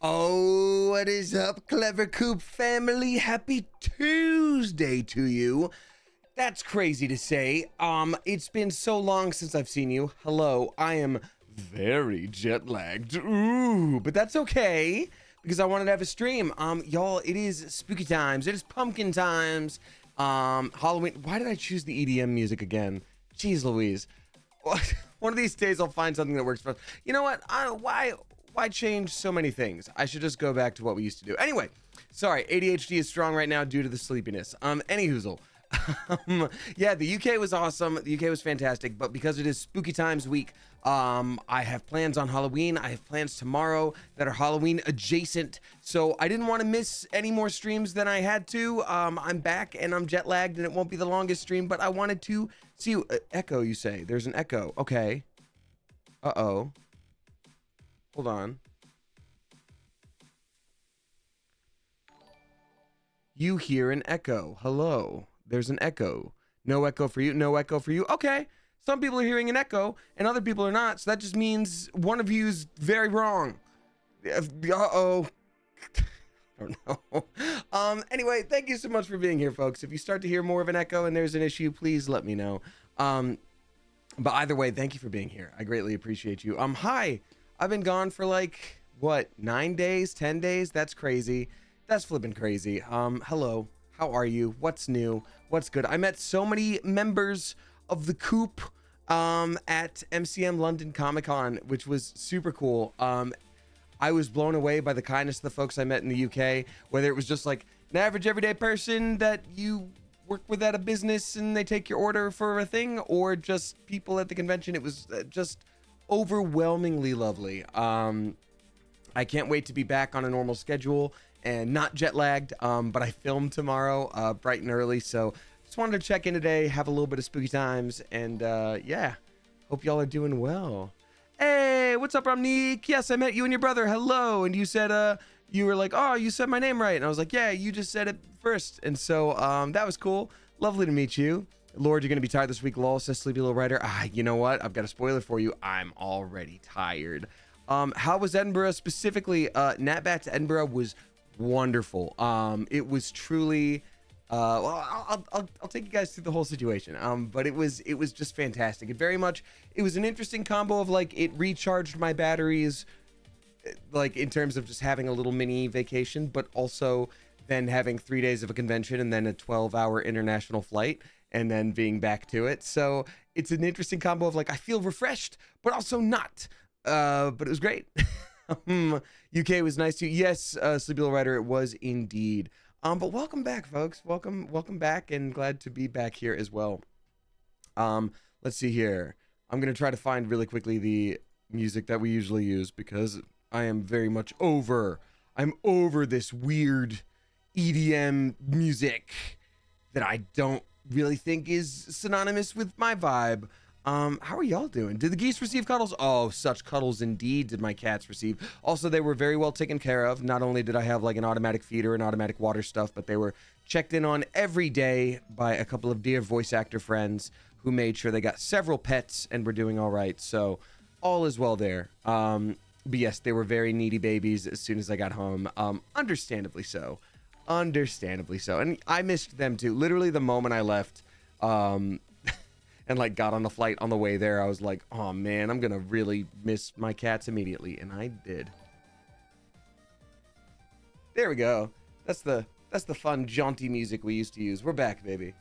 Oh, what is up, Clever Coop family? Happy Tuesday to you. That's crazy to say. It's been so long since I've seen you. Hello, I am very jet lagged. Ooh, but that's okay because I wanted to have a stream. Y'all, it is spooky times. It is pumpkin times. Halloween. Why did I choose the EDM music again? Jeez Louise. One of these days I'll find something that works for us. You know what? Why change so many things? I should just go back to what we used to do. Anyway, sorry, ADHD is strong right now due to the sleepiness. Anyhoozle. Yeah, the UK was awesome. The UK was fantastic, but because it is spooky times week, I have plans on Halloween. I have plans tomorrow that are Halloween adjacent, so I didn't want to miss any more streams than I had to. I'm back and I'm jet lagged and it won't be the longest stream, but I wanted to see you. Echo, you say? There's an echo. Okay. Uh-oh. Hold on. You hear an echo. Hello. There's an echo. No echo for you. No echo for you. Okay. Some people are hearing an echo and other people are not. So that just means one of you is very wrong. Uh-oh. I don't know. Anyway, thank you so much for being here, folks. If you start to hear more of an echo and there's an issue, please let me know. But either way, thank you for being here. I greatly appreciate you. Hi. I've been gone for like, what, 9 days, 10 days? That's crazy. That's flipping crazy. Hello. How are you? What's new? What's good? I met so many members of the Coop at MCM London Comic Con, which was super cool. I was blown away by the kindness of the folks I met in the UK, whether it was just like an average everyday person that you work with at a business and they take your order for a thing, or just people at the convention. It was just overwhelmingly lovely. I can't wait to be back on a normal schedule and not jet lagged, but I film tomorrow bright and early, so just wanted to check in today, have a little bit of spooky times, and yeah, hope y'all are doing well. Hey, what's up, Ramneek? Yes, I met you and your brother. Hello. And you said you were like, oh, you said my name right, and I was like, yeah, you just said it first. And so that was cool. Lovely to meet you. Lord, you're gonna be tired this week. Lol, says Sleepy Little Writer. You know what? I've got a spoiler for you. I'm already tired. How was Edinburgh specifically? Natbat to Edinburgh was wonderful. It was truly well, I'll take you guys through the whole situation. But it was just fantastic. It was an interesting combo of like it recharged my batteries, like in terms of just having a little mini vacation, but also then having 3 days of a convention and then a 12-hour international flight and then being back to it. So it's an interesting combo of like I feel refreshed, but also not. But it was great. UK was nice to you. Yes, Sleepy Little Writer, it was indeed. But welcome back, folks. Welcome back, and glad to be back here as well. Let's see here. I'm gonna try to find really quickly the music that we usually use because I am very much I'm over this weird EDM music that I don't really think is synonymous with my vibe. How are y'all doing? Did the geese receive cuddles? Oh, such cuddles indeed did my cats receive. Also, they were very well taken care of. Not only did I have like an automatic feeder and automatic water stuff, but they were checked in on every day by a couple of dear voice actor friends who made sure they got several pets and were doing all right. So all is well there. But yes, they were very needy babies as soon as I got home. Understandably so. Understandably so. And I missed them too. Literally the moment I left, and like got on the flight on the way there, I was like, oh man, I'm gonna really miss my cats immediately. And I did. There we go. That's the fun jaunty music we used to use. We're back, baby.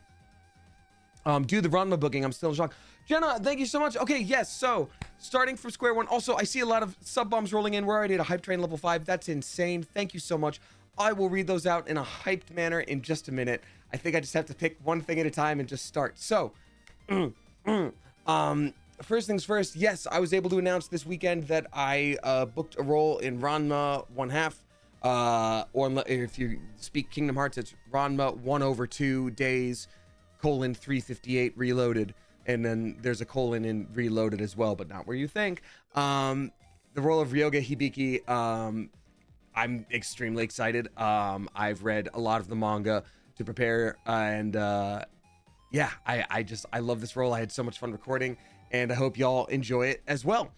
Do the Ranma booking. I'm still in shock. Jenna, thank you so much. Okay, yes, so starting from square one. Also, I see a lot of sub bombs rolling in. We're already at a hype train level 5. That's insane. Thank you so much. I will read those out in a hyped manner in just a minute. I think I just have to pick one thing at a time and just start. So first things first, yes, I was able to announce this weekend that I booked a role in Ranma 1/2, or if you speak Kingdom Hearts, it's Ranma 1/2 days, :358 reloaded, and then there's a colon in reloaded as well, but not where you think. The role of Ryoga Hibiki, I'm extremely excited. I've read a lot of the manga to prepare, and yeah, I love this role. I had so much fun recording, and I hope y'all enjoy it as well.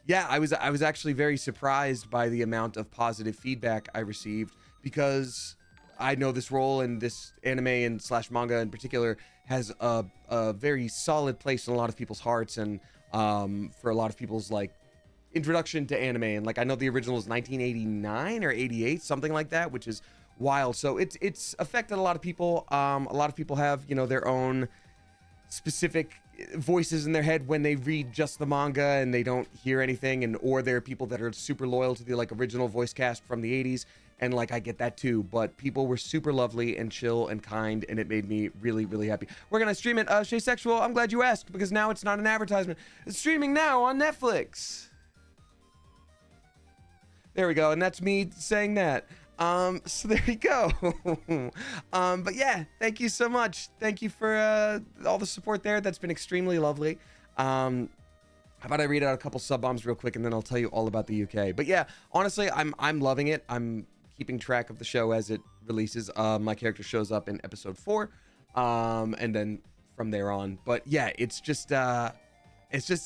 Yeah, I was actually very surprised by the amount of positive feedback I received, because I know this role and this anime and slash manga in particular has a very solid place in a lot of people's hearts, and for a lot of people's like introduction to anime. And like, I know the original is 1989 or 88, something like that, which is wild. So it's affected a lot of people. A lot of people have, you know, their own specific voices in their head when they read just the manga and they don't hear anything, and or there are people that are super loyal to the like original voice cast from the 80s, and like I get that too. But people were super lovely and chill and kind, and it made me really, really happy. We're gonna stream it. Shay Sexual, I'm glad you asked, because now it's not an advertisement. It's streaming now on Netflix. There we go, and that's me saying that. So there you go. But yeah, thank you so much. Thank you for all the support there. That's been extremely lovely. How about I read out a couple sub bombs real quick, and then I'll tell you all about the UK. But yeah, honestly, I'm loving it. I'm keeping track of the show as it releases. My character shows up in episode 4, and then from there on. But yeah, it's just a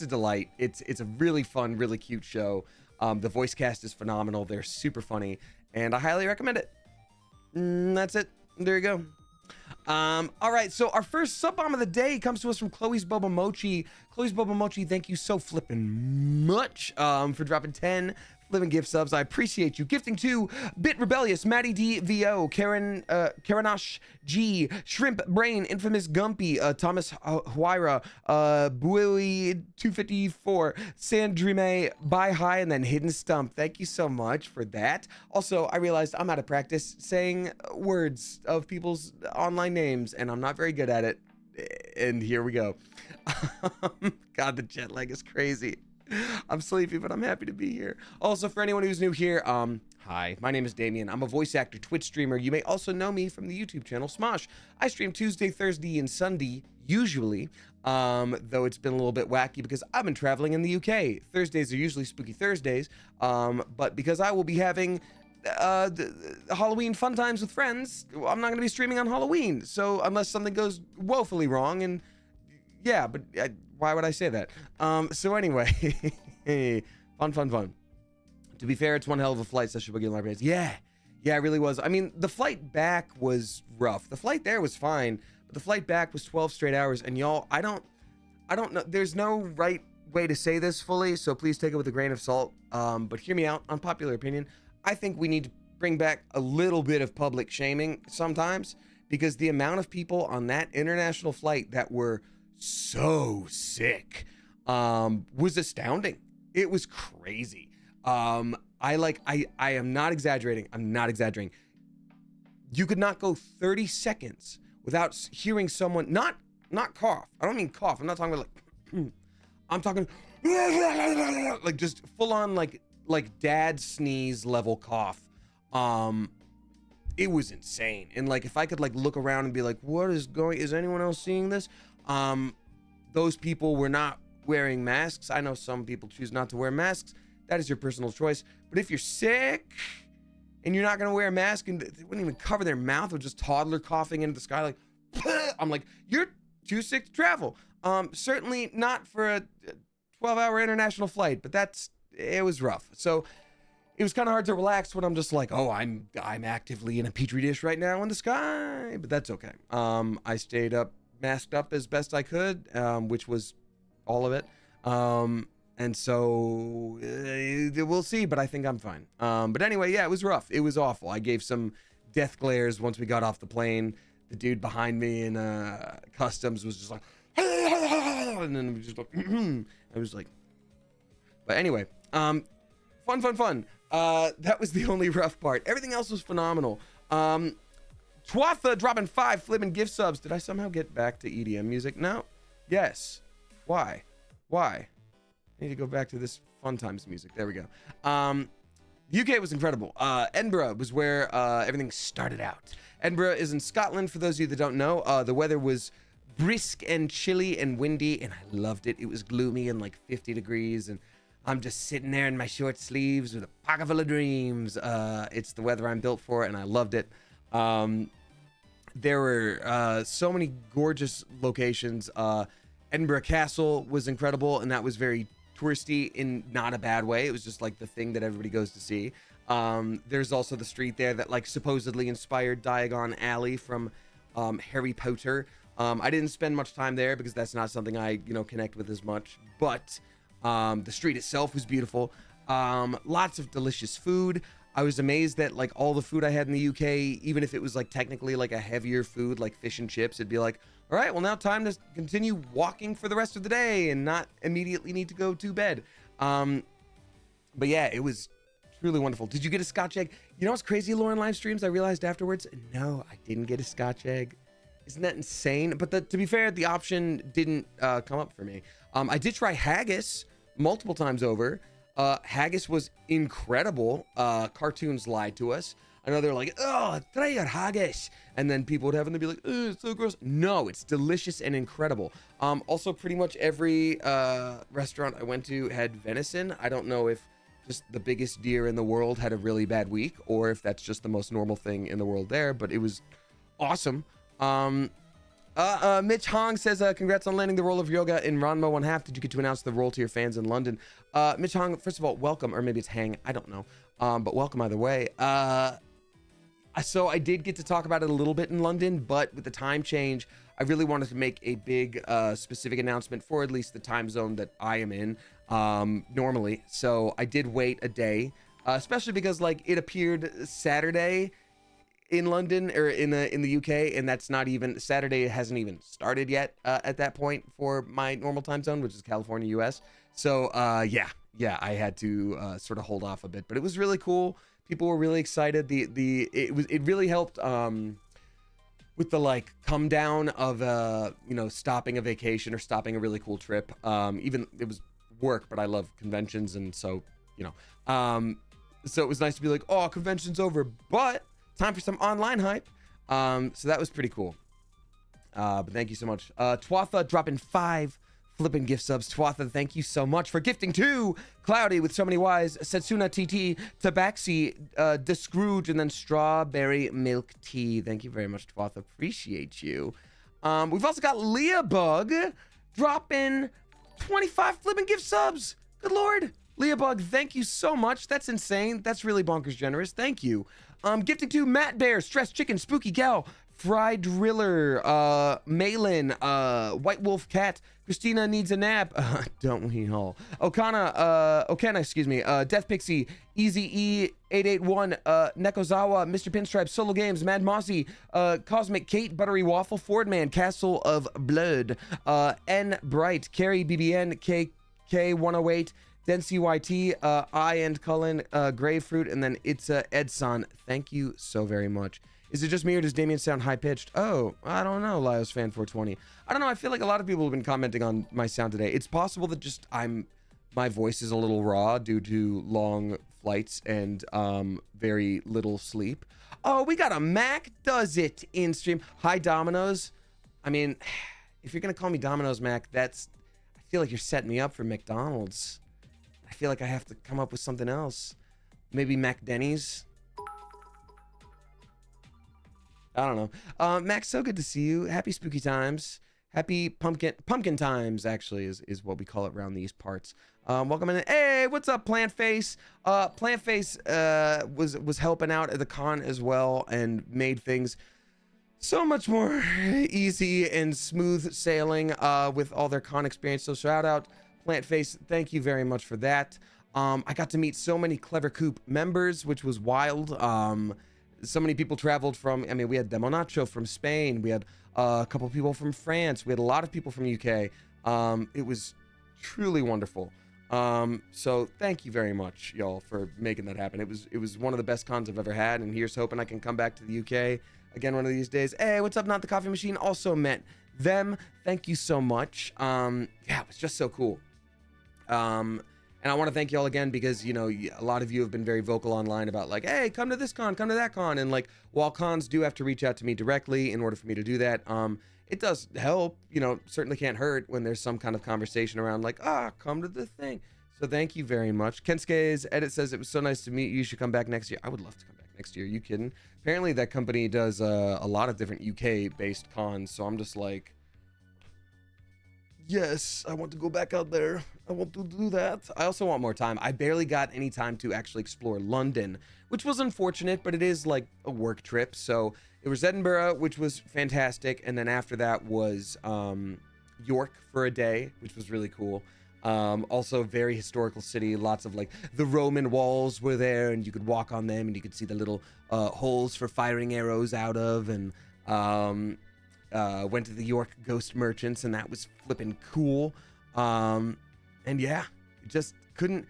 delight. It's a really fun, really cute show. The voice cast is phenomenal. They're super funny, and I highly recommend it. That's it. There you go. All right, so our first sub bomb of the day comes to us from Chloe's Boba Mochi. Chloe's Boba Mochi, thank you so flippin' much for dropping 10 flippin' gift subs. I appreciate you. Gifting to Bit Rebellious, Maddie DVO, Karanash G, Shrimp Brain, Infamous Gumpy, Thomas Huayra, Buoy 254, Sandrime, Bye High, and then Hidden Stump. Thank you so much for that. Also, I realized I'm out of practice saying words of people's online names, and I'm not very good at it. And here we go. God, the jet lag is crazy. I'm sleepy, but I'm happy to be here. Also, for anyone who's new here, hi, my name is Damien. I'm a voice actor, Twitch streamer. You may also know me from the YouTube channel Smosh. I stream Tuesday, Thursday, and Sunday, usually, though it's been a little bit wacky because I've been traveling in the UK. Thursdays are usually Spooky Thursdays, but because I will be having Halloween fun times with friends, I'm not going to be streaming on Halloween. So unless something goes woefully wrong, and yeah, but why would I say that? So anyway, fun. To be fair, it's one hell of a flight, Session Boogie Libraries. Yeah, it really was. I mean, the flight back was rough. The flight there was fine, but the flight back was 12 straight hours. And y'all, I don't know. There's no right way to say this fully, so please take it with a grain of salt. But hear me out. Unpopular opinion. I think we need to bring back a little bit of public shaming sometimes, because the amount of people on that international flight that were so sick was astounding. It was crazy. I am not exaggerating. I'm not exaggerating. You could not go 30 seconds without hearing someone not cough. I don't mean cough. I'm not talking about like I'm talking like just full on like dad sneeze level cough. It was insane. And like, if I could like look around and be like, is anyone else seeing this? Those people were not wearing masks. I know some people choose not to wear masks. That is your personal choice. But if you're sick and you're not going to wear a mask, and they wouldn't even cover their mouth with just toddler coughing into the sky, like, I'm like, you're too sick to travel. Certainly not for a 12-hour international flight, but it was rough. So it was kind of hard to relax when I'm just like, oh, I'm actively in a petri dish right now in the sky, but that's okay. I stayed up, masked up as best I could, which was all of it. And so we'll see, but I think I'm fine. But anyway, yeah, it was rough. It was awful. I gave some death glares once we got off the plane. The dude behind me in customs was just like, and then we just like, I was like, but anyway, fun. That was the only rough part. Everything else was phenomenal. Twatha dropping 5 flipping gift subs. Did I somehow get back to EDM music? No. Yes. Why? I need to go back to this fun times music. There we go. The UK was incredible. Edinburgh was where everything started out. Edinburgh is in Scotland, for those of you that don't know. The weather was brisk and chilly and windy, and I loved it. It was gloomy and like 50 degrees, and I'm just sitting there in my short sleeves with a pocket full of dreams. It's the weather I'm built for, and I loved it. There were so many gorgeous locations. Edinburgh Castle was incredible, and that was very touristy in not a bad way. It was just like the thing that everybody goes to see. There's also the street there that like supposedly inspired Diagon Alley from Harry Potter. I didn't spend much time there because that's not something I, connect with as much, but the street itself was beautiful. Lots of delicious food. I was amazed that like all the food I had in the UK, even if it was like technically like a heavier food like fish and chips, it'd be like, all right, well now time to continue walking for the rest of the day and not immediately need to go to bed. But yeah, it was truly wonderful. Did you get a Scotch egg? You know what's crazy, Lauren live streams? I realized afterwards, no, I didn't get a Scotch egg. Isn't that insane? But to be fair, the option didn't come up for me. I did try haggis multiple times over. Haggis was incredible. Cartoons lied to us. I know they're like, oh, try your haggis. And then people would have it and they'd be like, oh, it's so gross. No, it's delicious and incredible. Also, pretty much every restaurant I went to had venison. I don't know if just the biggest deer in the world had a really bad week or if that's just the most normal thing in the world there, but it was awesome. Mitch Hong says, congrats on landing the role of Yoga in Ranma 1/2. Did you get to announce the role to your fans in London? Mitch Hong, first of all, welcome, or maybe it's Hang, I don't know. But welcome either way. So I did get to talk about it a little bit in London, but with the time change, I really wanted to make a big specific announcement for at least the time zone that I am in normally. So I did wait a day, especially because like it appeared Saturday in London or in the UK, and that's not even Saturday. Hasn't even started yet at that point for my normal time zone, which is California, US. So yeah, I had to sort of hold off a bit, but it was really cool. People were really excited. It really helped with the like come down of stopping a vacation or stopping a really cool trip. Even it was work, but I love conventions, and so so it was nice to be like, oh, convention's over, but time for some online hype. So that was pretty cool. But thank you so much. Twatha dropping 5 flipping gift subs. Twatha, thank you so much for gifting 2. Cloudy with so many Y's. Setsuna TT, Tabaxi, Descrooge, and then Strawberry Milk Tea. Thank you very much, Twatha. Appreciate you. We've also got Leah Bug dropping 25 flipping gift subs. Good Lord. Leah Bug, thank you so much. That's insane. That's really bonkers generous. Thank you. Gifting to Matt Bear, Stressed Chicken, Spooky Gal, Fry Driller, Malin, White Wolf Cat, Christina Needs a Nap, don't we all? Okana, excuse me, Death Pixie, Easy E881, Nekozawa, Mr. Pinstripe, Solo Games, Mad Mossy, Cosmic Kate, Buttery Waffle, Fordman, Castle of Blood, N Bright, Carrie BBN, KK108, Densi YT, I and Cullen, Grapefruit, and then it's Edson. Thank you so very much. Is it just me or does Damien sound high-pitched? Oh, I don't know, Lios Fan 420. I don't know, I feel like a lot of people have been commenting on my sound today. It's possible that just my voice is a little raw due to long flights and very little sleep. Oh, we got a Mac Does It in stream. Hi, Domino's. I mean, if you're gonna call me Domino's Mac, I feel like you're setting me up for McDonald's. I feel like I have to come up with something else. Maybe Mac Denny's. I don't know. Max, so good to see you. Happy spooky times. Happy pumpkin times, actually, is what we call it around these parts. Welcome in. Hey, what's up, Plant Face? Plant Face was helping out at the con as well and made things so much more easy and smooth sailing with all their con experience. So shout out Plant Face. Thank you very much for that. I got to meet so many Clever Coop members, which was wild. So many people traveled from, I mean, we had Demonacho from Spain. We had a couple people from France. We had a lot of people from UK. It was truly wonderful. So thank you very much, y'all, for making that happen. It was one of the best cons I've ever had, and here's hoping I can come back to the UK again one of these days. Hey, what's up, Not the Coffee Machine? Also met them. Thank you so much. Yeah, it was just so cool. And I want to thank y'all again because, a lot of you have been very vocal online about like, hey, come to this con, come to that con. And like, while cons do have to reach out to me directly in order for me to do that, it does help, certainly can't hurt when there's some kind of conversation around like, come to the thing. So thank you very much. Kensuke's edit says it was so nice to meet you. You should come back next year. I would love to come back next year. You kidding? Apparently that company does a lot of different UK based cons. So I'm just like, Yes, I want to go back out there. I want to do that. I also want more time. I barely got any time to actually explore London, which was unfortunate, but it is like a work trip. So it was Edinburgh, which was fantastic. And then after that was York for a day, which was really cool. Also very historical city. Lots of like the Roman walls were there and you could walk on them and you could see the little holes for firing arrows out of. And went to the York Ghost Merchants, and that was flipping cool. And yeah, just couldn't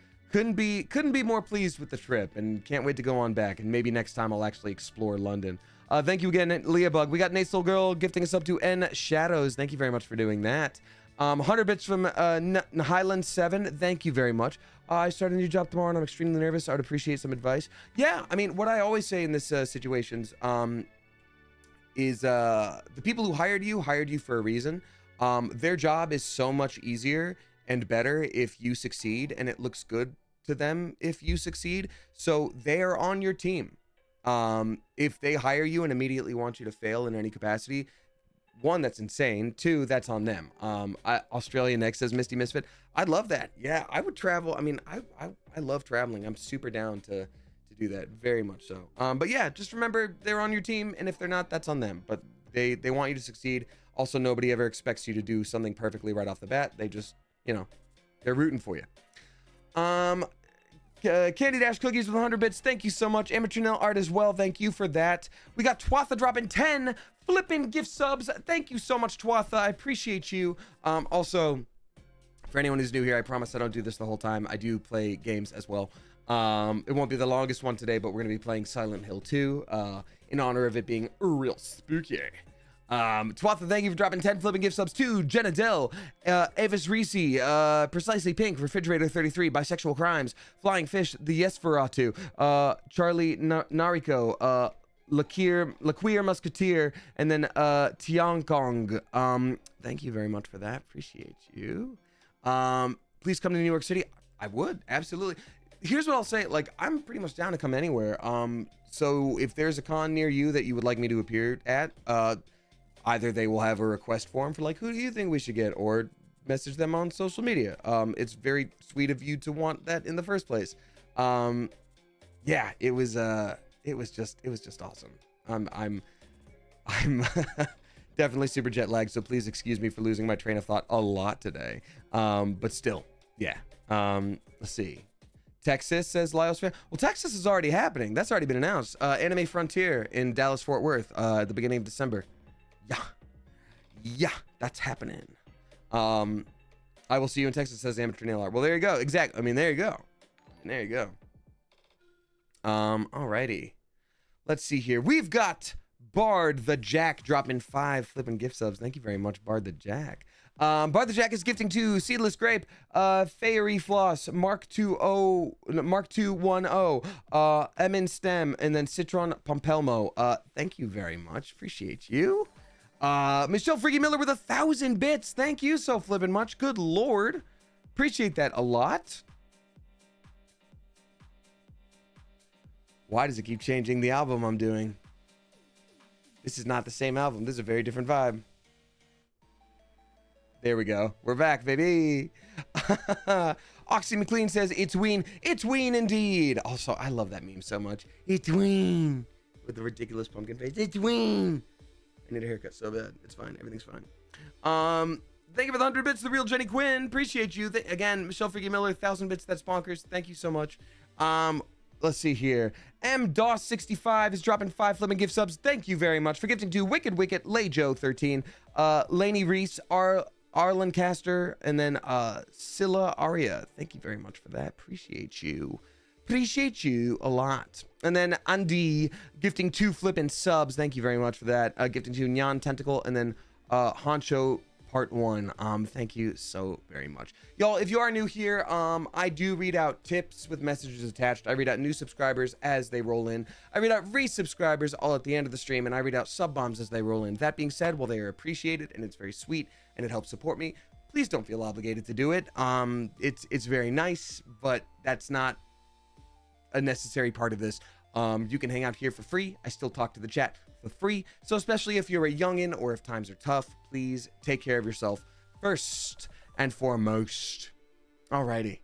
be more pleased with the trip, and can't wait to go on back. And maybe next time I'll actually explore London. Thank you again, Leah Bug. We got Nate's Little Girl gifting us up to N Shadows. Thank you very much for doing that. 100 bits from Highland 7. Thank you very much. I start a new job tomorrow and I'm extremely nervous. I would appreciate some advice. Yeah, I mean, what I always say in this situations, is the people who hired you for a reason. Their job is so much easier and better if you succeed, and it looks good to them if you succeed. So they are on your team. If they hire you and immediately want you to fail in any capacity, one, that's insane. Two, that's on them. Australia Next says Misty Misfit. I'd love that. Yeah, I would travel. I mean, I love traveling. I'm super down to do that, very much so. But yeah, just remember they're on your team, and if they're not, that's on them. But they want you to succeed. Also, nobody ever expects you to do something perfectly right off the bat. They just, you know, they're rooting for you. Candy Dash Cookies with 100 bits. Thank you so much. Amateur Nail Art as well. Thank you for that. We got Twatha dropping 10 flipping gift subs. Thank you so much, Twatha. I appreciate you. Also, for anyone who's new here, I promise I don't do this the whole time. I do play games as well. It won't be the longest one today, but we're going to be playing Silent Hill 2 in honor of it being real spooky. Twatha, thank you for dropping 10 flipping gift subs to Jenna Dell, Avis Reese, Precisely Pink, Refrigerator 33, Bisexual Crimes, Flying Fish, The Yesferatu, Charlie Nariko, Laqueer Musketeer, and then Tiang Kong. Thank you very much for that. Appreciate you. Please come to New York City. I would, absolutely. Here's what I'll say, like, I'm pretty much down to come anywhere. So if there's a con near you that you would like me to appear at, either they will have a request form for like, who do you think we should get, or message them on social media. It's very sweet of you to want that in the first place. Yeah, it was just awesome. I'm definitely super jet lagged, so please excuse me for losing my train of thought a lot today. But still, yeah. Let's see. Texas, says Lyle's fan. Well, Texas is already happening. That's already been announced. Anime Frontier in Dallas, Fort Worth, at the beginning of December. Yeah, that's happening. I will see you in Texas, says Amateur Nail Art. Well, there you go. Exactly. I mean, there you go. There you go. Alrighty. Let's see here. We've got Bard the Jack dropping 5 flipping gift subs. Thank you very much, Bard the Jack. Bard the Jack is gifting to Seedless Grape, Fairy Floss, Mark 210, Emin Stem, and then Citron Pompelmo. Thank you very much. Appreciate you. Michelle Freaky Miller with 1,000 bits. Thank you so flipping much. Good Lord. Appreciate that a lot. Why does it keep changing the album I'm doing? This is not the same album. This is a very different vibe. There we go. We're back, baby. Oxy McLean says, it's Ween. It's Ween indeed. Also, I love that meme so much. It's Ween. With the ridiculous pumpkin face. It's Ween. I need a haircut so bad. It's fine. Everything's fine. Thank you for the 100 bits, the real Jenny Quinn. Appreciate you. Again, Michelle Freaky Miller, 1,000 bits. That's bonkers. Thank you so much. Let's see here. MDOS65 is dropping 5 flipping gift subs. Thank you very much for gifting to Wicked Wicked, Layjo13, Lainey Reese, Arlen Caster, and then Scylla Aria. Thank you very much for that. Appreciate you. Appreciate you a lot. And then Andy gifting 2 flipping subs. Thank you very much for that. Gifting to Nyan Tentacle, and then Honcho Part 1. Thank you so very much. Y'all, if you are new here, I do read out tips with messages attached. I read out new subscribers as they roll in. I read out resubscribers all at the end of the stream, and I read out sub bombs as they roll in. That being said, while they are appreciated and it's very sweet and it helps support me, please don't feel obligated to do it. It's very nice, but that's not a necessary part of this. You can hang out here for free. I still talk to the chat for free. So especially if you're a youngin' or if times are tough, please take care of yourself first and foremost. Alrighty.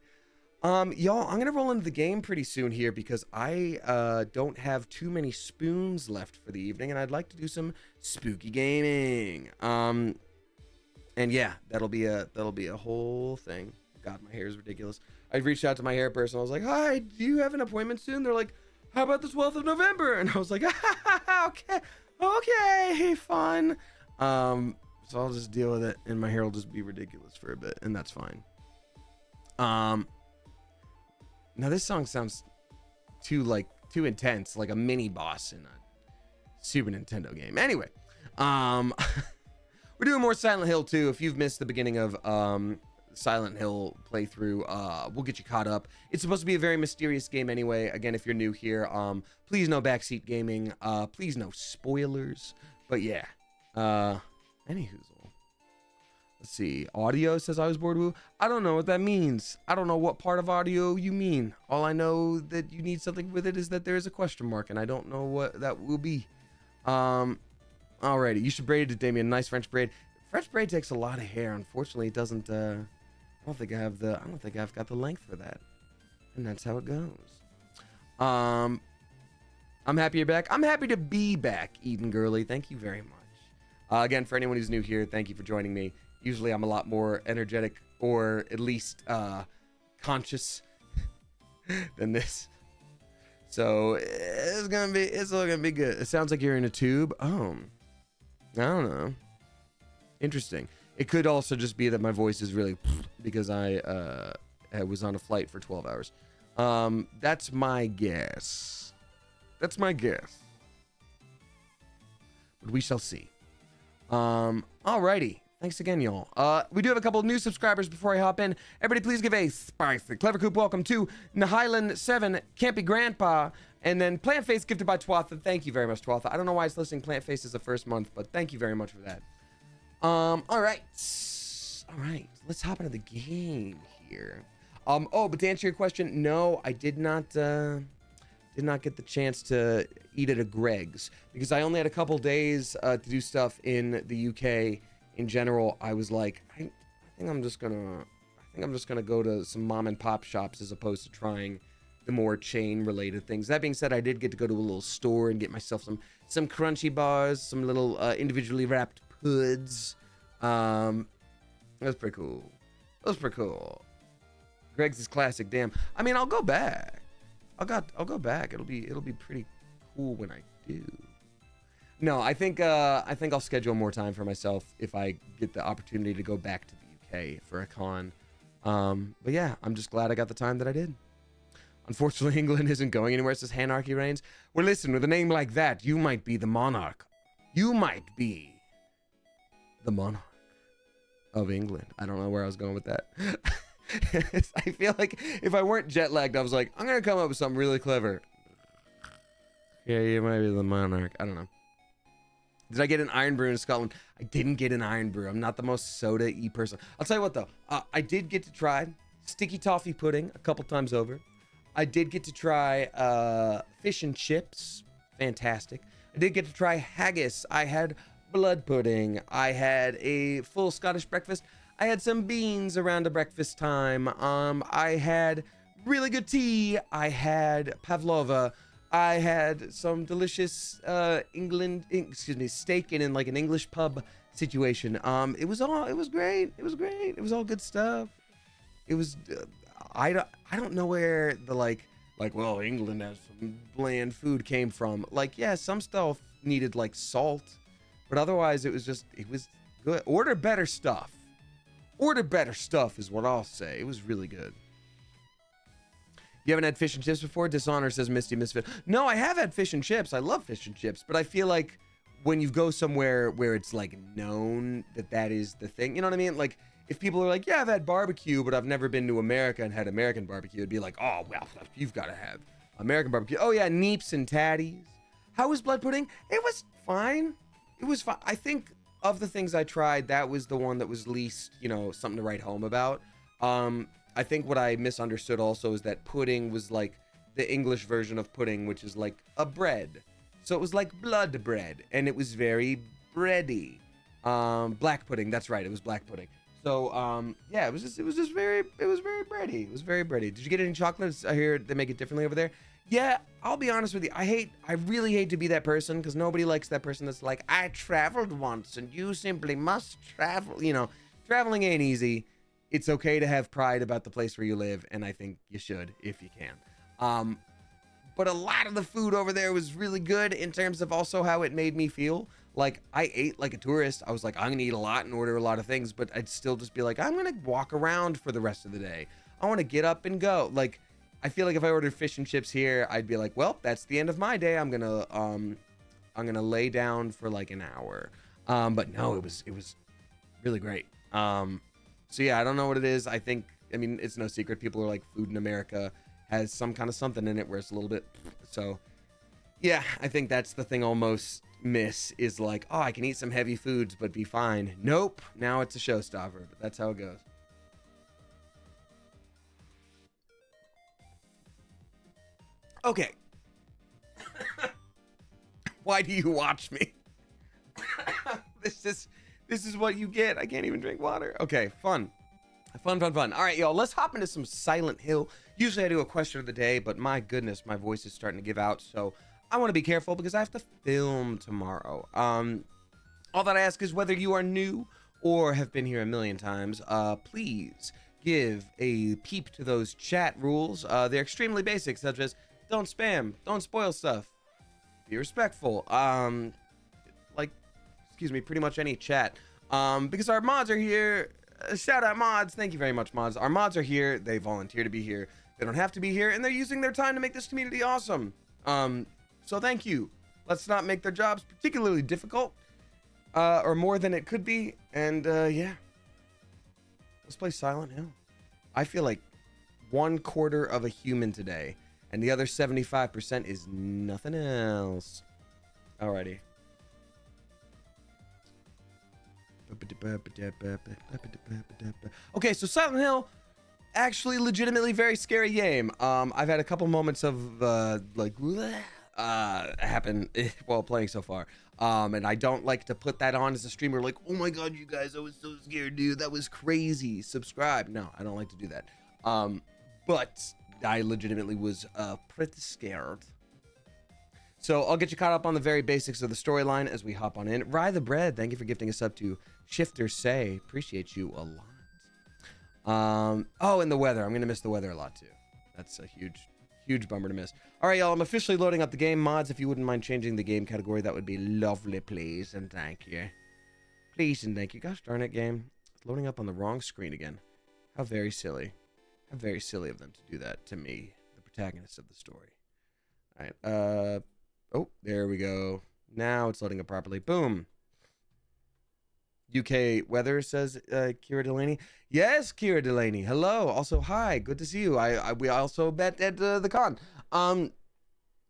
Y'all, I'm gonna roll into the game pretty soon here because I don't have too many spoons left for the evening, and I'd like to do some spooky gaming. And yeah, that'll be a whole thing. God, my hair is ridiculous. I reached out to my hair person. I was like, "Hi, do you have an appointment soon?" They're like, "How about the 12th of November?" And I was like, okay, fun. So I'll just deal with it, and my hair will just be ridiculous for a bit, and that's fine. Now this song sounds too intense, like a mini boss in a Super Nintendo game. Anyway, we're doing more Silent Hill 2. If you've missed the beginning of Silent Hill playthrough, we'll get you caught up. It's supposed to be a very mysterious game anyway. Again, if you're new here, please no backseat gaming. Please no spoilers. But yeah, anywhoozle. Let's see. Audio says I was bored. Woo. I don't know what that means. I don't know what part of audio you mean. All I know that you need something with it is that there is a question mark, and I don't know what that will be. Alrighty. You should braid it, Damien. Nice French braid. French braid takes a lot of hair. Unfortunately, it doesn't. I don't think I've got the length for that, and that's how it goes. I'm happy you're back. I'm happy to be back, Eden Gurley. Thank you very much. Again, for anyone who's new here, thank you for joining me. Usually I'm a lot more energetic, or at least conscious than this. So it's all gonna be good. It sounds like you're in a tube. Oh, I don't know. Interesting. It could also just be that my voice is really because I was on a flight for 12 hours. That's my guess. But we shall see. Alrighty. Thanks again, y'all. We do have a couple of new subscribers before I hop in. Everybody, please give a spicy Clever Coop welcome to Nahilan7, Campy Grandpa, and then Plant Face gifted by Twatha. Thank you very much, Twatha. I don't know why it's listing Plant Face as the first month, but thank you very much for that. All right. Let's hop into the game here. But to answer your question, no, I did not get the chance to eat at a Greg's because I only had a couple days to do stuff in the UK. In general, I was like, I think I'm just gonna go to some mom and pop shops as opposed to trying the more chain related things. That being said, I did get to go to a little store and get myself some crunchy bars, some little individually wrapped puds. That was pretty cool. Greg's is classic. Damn. I mean, I'll go back. I'll go back. It'll be pretty cool when I do. No, I think I'll schedule more time for myself if I get the opportunity to go back to the UK for a con. But yeah, I'm just glad I got the time that I did. Unfortunately, England isn't going anywhere. It says Hanarchy reigns. Well, listen, with a name like that, you might be the monarch. You might be the monarch of England. I don't know where I was going with that. I feel like if I weren't jet lagged, I was like, I'm gonna come up with something really clever. Yeah, you might be the monarch. I don't know. Did I get an iron brew in Scotland? I didn't get an iron brew. I'm not the most soda-y person. I'll tell you what though. I did get to try sticky toffee pudding a couple times over. I did get to try fish and chips. Fantastic. I did get to try haggis. I had blood pudding. I had a full Scottish breakfast. I had some beans around the breakfast time. I had really good tea. I had pavlova. I had some delicious steak in like an English pub situation. It was great. It was all good stuff. It was I don't know where the like well, England has some bland food came from. Like, yeah, some stuff needed like salt, but otherwise it was good. Order better stuff is what I'll say. It was really good. You haven't had fish and chips before? Dishonor says Misty Misfit. No, I have had fish and chips. I love fish and chips, but I feel like when you go somewhere where it's like known that is the thing, you know what I mean? Like if people are like, yeah, I've had barbecue, but I've never been to America and had American barbecue, it'd be like, oh, well, you've got to have American barbecue. Oh yeah, neeps and tatties. How was blood pudding? It was fine. I think of the things I tried, that was the one that was least, something to write home about. I think what I misunderstood also is that pudding was like the English version of pudding, which is like a bread. So it was like blood bread, and it was very bready. Black pudding, that's right, it was black pudding. So yeah, it was just very, it was very bready. It was very bready. Did you get any chocolates? I hear they make it differently over there. Yeah, I'll be honest with you. I really hate to be that person, because nobody likes that person that's like, I traveled once and you simply must travel. You know, traveling ain't easy. It's okay to have pride about the place where you live, and I think you should if you can. But a lot of the food over there was really good in terms of also how it made me feel. Like, I ate like a tourist. I was like, I'm gonna eat a lot and order a lot of things, but I'd still just be like, I'm gonna walk around for the rest of the day. I want to get up and go. Like, I feel like if I ordered fish and chips here, I'd be like, well, that's the end of my day. I'm gonna lay down for like an hour. But no, it was really great. So yeah, I don't know what it is. I mean, it's no secret. People are like, food in America has some kind of something in it where it's a little bit. So yeah, I think that's the thing almost miss is like, oh, I can eat some heavy foods but be fine. Nope, now it's a showstopper, but that's how it goes. Okay. Why do you watch me? This is what you get. I can't even drink water. Okay, fun. All right, y'all, let's hop into some Silent Hill. Usually I do a question of the day, but my goodness, my voice is starting to give out, so I want to be careful because I have to film tomorrow. All that I ask is whether you are new or have been here a million times, please give a peep to those chat rules. They're extremely basic, such as don't spam, don't spoil stuff, be respectful, like, excuse me, pretty much any chat. Because our mods are here. Shout out mods. Thank you very much, mods. Our mods are here. They volunteer to be here. They don't have to be here, and they're using their time to make this community awesome. So thank you. Let's not make their jobs particularly difficult, or more than it could be. And yeah, let's play Silent Hill. I feel like 1/4 of a human today, and the other 75% is nothing else. Alrighty. Okay, so Silent Hill, actually legitimately very scary game. I've had a couple moments of like happen while playing so far. And I don't like to put that on as a streamer, like, oh my god, you guys, I was so scared, dude, that was crazy, subscribe. No, I don't like to do that. But I legitimately was pretty scared. So I'll get you caught up on the very basics of the storyline as we hop on in. Rye the Bread, thank you for gifting us up to Shifter Say. Appreciate you a lot. Oh, and the weather. I'm going to miss the weather a lot, too. That's a huge bummer to miss. All right, y'all, I'm officially loading up the game. Mods, if you wouldn't mind changing the game category, that would be lovely, please, and thank you. Please and thank you. Gosh darn it, game. It's loading up on the wrong screen again. How very silly. How very silly of them to do that to me, the protagonist of the story. All right, oh, there we go. Now it's loading up properly. Boom. UK weather, says Kira Delaney. Yes, Kira Delaney. Hello. Also, hi. Good to see you. We also met at the con.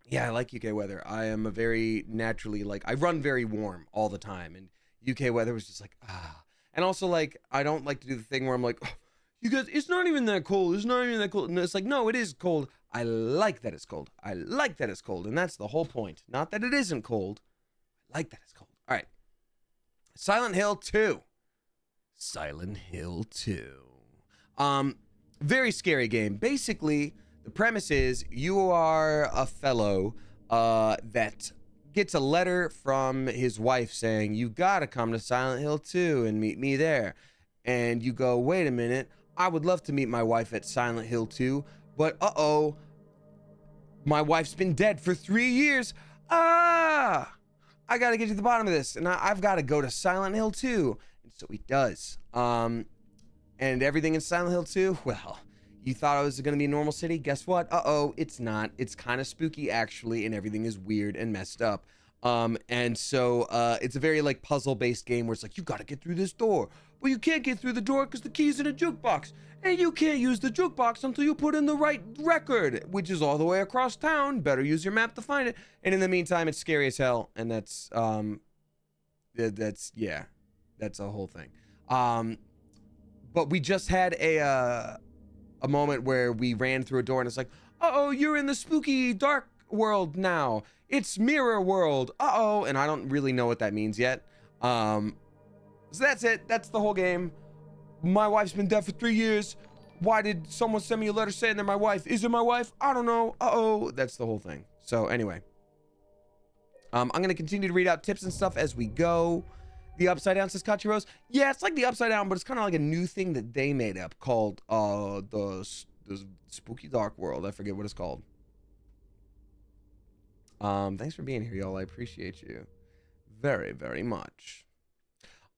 Yeah, I like UK weather. I am a very naturally, like, I run very warm all the time, and UK weather was just like, ah. And also, like, I don't like to do the thing where I'm like, oh, you guys, it's not even that cold. It's not even that cold. And it's like, no, it is cold. I like that it's cold. I like that it's cold. And that's the whole point. Not that it isn't cold. I like that it's cold. All right. Silent Hill 2. Silent Hill 2. Very scary game. Basically, the premise is you are a fellow that gets a letter from his wife saying, you gotta come to Silent Hill 2 and meet me there. And you go, wait a minute. I would love to meet my wife at Silent Hill 2, but uh-oh, my wife's been dead for 3 years. Ah! I gotta get to the bottom of this, and I've gotta go to Silent Hill 2. And so he does. And everything in Silent Hill 2, well, you thought it was gonna be a normal city? Guess what? Uh-oh, it's not. It's kind of spooky, actually, and everything is weird and messed up. And so it's a very, like, puzzle-based game where it's like, you gotta get through this door. Well, you can't get through the door because the key's in a jukebox. And you can't use the jukebox until you put in the right record, which is all the way across town. Better use your map to find it. And in the meantime, it's scary as hell. And that's yeah, that's a whole thing. But we just had a moment where we ran through a door and it's like, uh-oh, you're in the spooky dark world now. It's mirror world. Uh-oh. And I don't really know what that means yet. So that's it. That's the whole game. My wife's been dead for 3 years. Why did someone send me a letter saying they're my wife? Is it my wife? I don't know. Uh-oh. That's the whole thing. So anyway, I'm going to continue to read out tips and stuff as we go. The Upside Down, says Kachi Rose. Yeah, it's like the Upside Down, but it's kind of like a new thing that they made up called the Spooky Dark World. I forget what it's called. Thanks for being here, y'all. I appreciate you very, very much.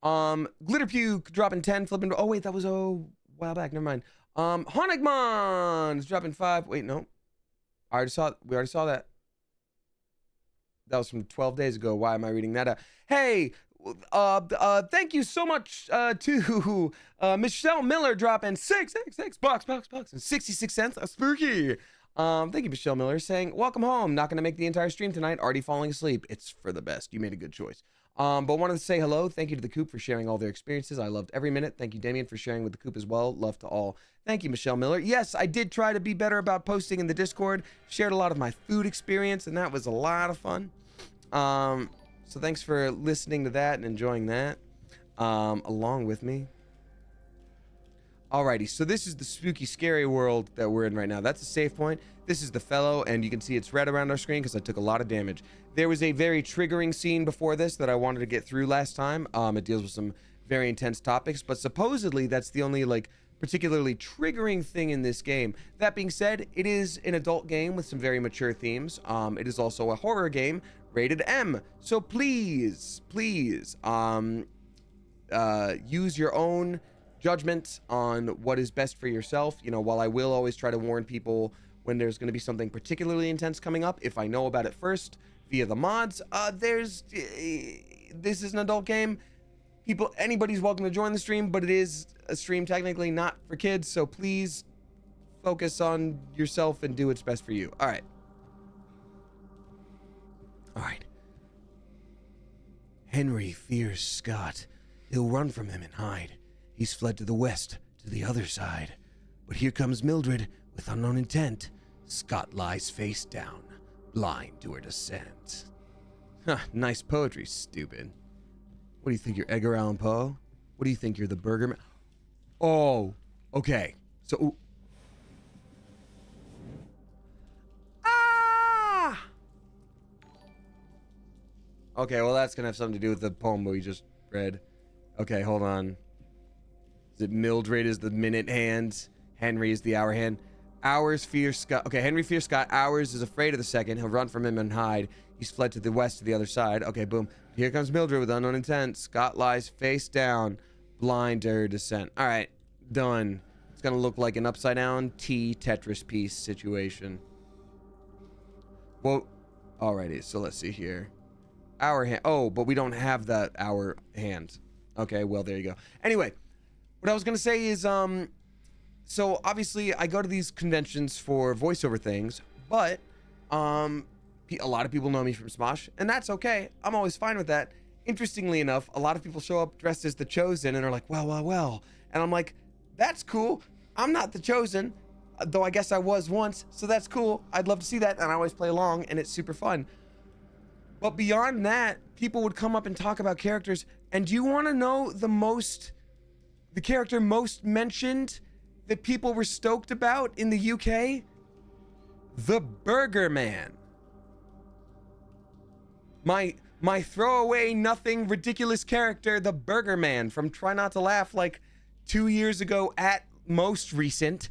Glitter Puke dropping 10, flipping. Oh wait, that was a while back. Never mind. Honigman is dropping 5. Wait, no. We already saw that. That was from 12 days ago. Why am I reading that out? Hey, thank you so much to Michelle Miller dropping $6 and 66 cents. Spooky. Thank you, Michelle Miller, saying, welcome home. Not going to make the entire stream tonight. Already falling asleep. It's for the best. You made a good choice. But wanted to say hello. Thank you to the Coop for sharing all their experiences. I loved every minute. Thank you, Damien, for sharing with the Coop as well. Love to all. Thank you, Michelle Miller. Yes, I did try to be better about posting in the Discord. Shared a lot of my food experience, and that was a lot of fun. So thanks for listening to that and enjoying that along with me. Alrighty, so this is the spooky, scary world that we're in right now. That's a save point. This is the fellow, and you can see it's red around our screen because I took a lot of damage. There was a very triggering scene before this that I wanted to get through last time. It deals with some very intense topics, but supposedly that's the only, like, particularly triggering thing in this game. That being said, it is an adult game with some very mature themes. It is also a horror game, rated M. So please, use your own judgment on what is best for yourself. You know, while I will always try to warn people when there's going to be something particularly intense coming up, if I know about it first via the mods, this is an adult game. Anybody's welcome to join the stream, but it is a stream technically not for kids, so please focus on yourself and do what's best for you. All right. Henry fears Scott. He'll run from him and hide. He's fled to the west, to the other side. But here comes Mildred, with unknown intent. Scott lies face down, blind to her descent. Huh, nice poetry, stupid. What do you think, you're Edgar Allan Poe? What do you think, you're the Burger Man? Oh, okay. So... Ah! Okay, well, that's gonna have something to do with the poem we just read. Okay, hold on. Is it Mildred is the minute hand? Henry is the hour hand. Hours fears Scott. Okay, Henry fears Scott. Hours is afraid of the second. He'll run from him and hide. He's fled to the west to the other side. Okay, boom. Here comes Mildred with unknown intent. Scott lies face down, blind to her descent. All right, done. It's gonna look like an upside down T Tetris piece situation. Well, alrighty. So let's see here. Hour hand. Oh, but we don't have that hour hand. Okay, well, there you go. Anyway, what I was gonna say is, so obviously I go to these conventions for voiceover things, but a lot of people know me from Smosh, and that's okay. I'm always fine with that. Interestingly enough, a lot of people show up dressed as the Chosen and are like, well. And I'm like, that's cool. I'm not the Chosen, though I guess I was once, so that's cool. I'd love to see that, and I always play along, and it's super fun. But beyond that, people would come up and talk about characters, and do you want to know the character most mentioned that people were stoked about in the UK? The Burger Man. My throwaway, nothing, ridiculous character, the Burger Man from Try Not to Laugh, like 2 years ago at most recent.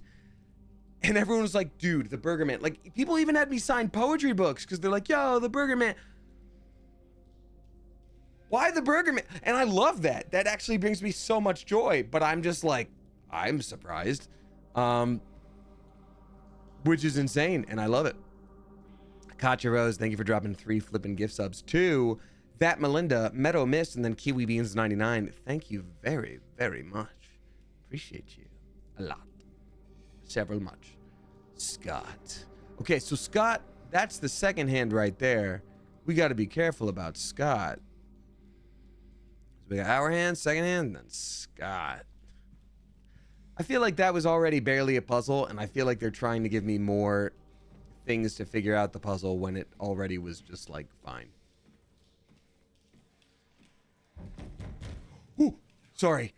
And everyone was like, dude, the Burger Man. Like, people even had me sign poetry books because they're like, yo, the Burger Man. Why the Burger Man? And I love that. That actually brings me so much joy, but I'm just like, I'm surprised. Which is insane, and I love it. Katja Rose, thank you for dropping 3 flipping gift subs. 2, That Melinda, Meadow Mist, and then Kiwi Beans 99. Thank you very, very much. Appreciate you a lot. Several much. Scott. Okay, so Scott, that's the second hand right there. We got to be careful about Scott. So we got our hand, second hand, and then Scott. I feel like that was already barely a puzzle, and I feel like they're trying to give me more things to figure out the puzzle when it already was just like fine. Ooh, sorry.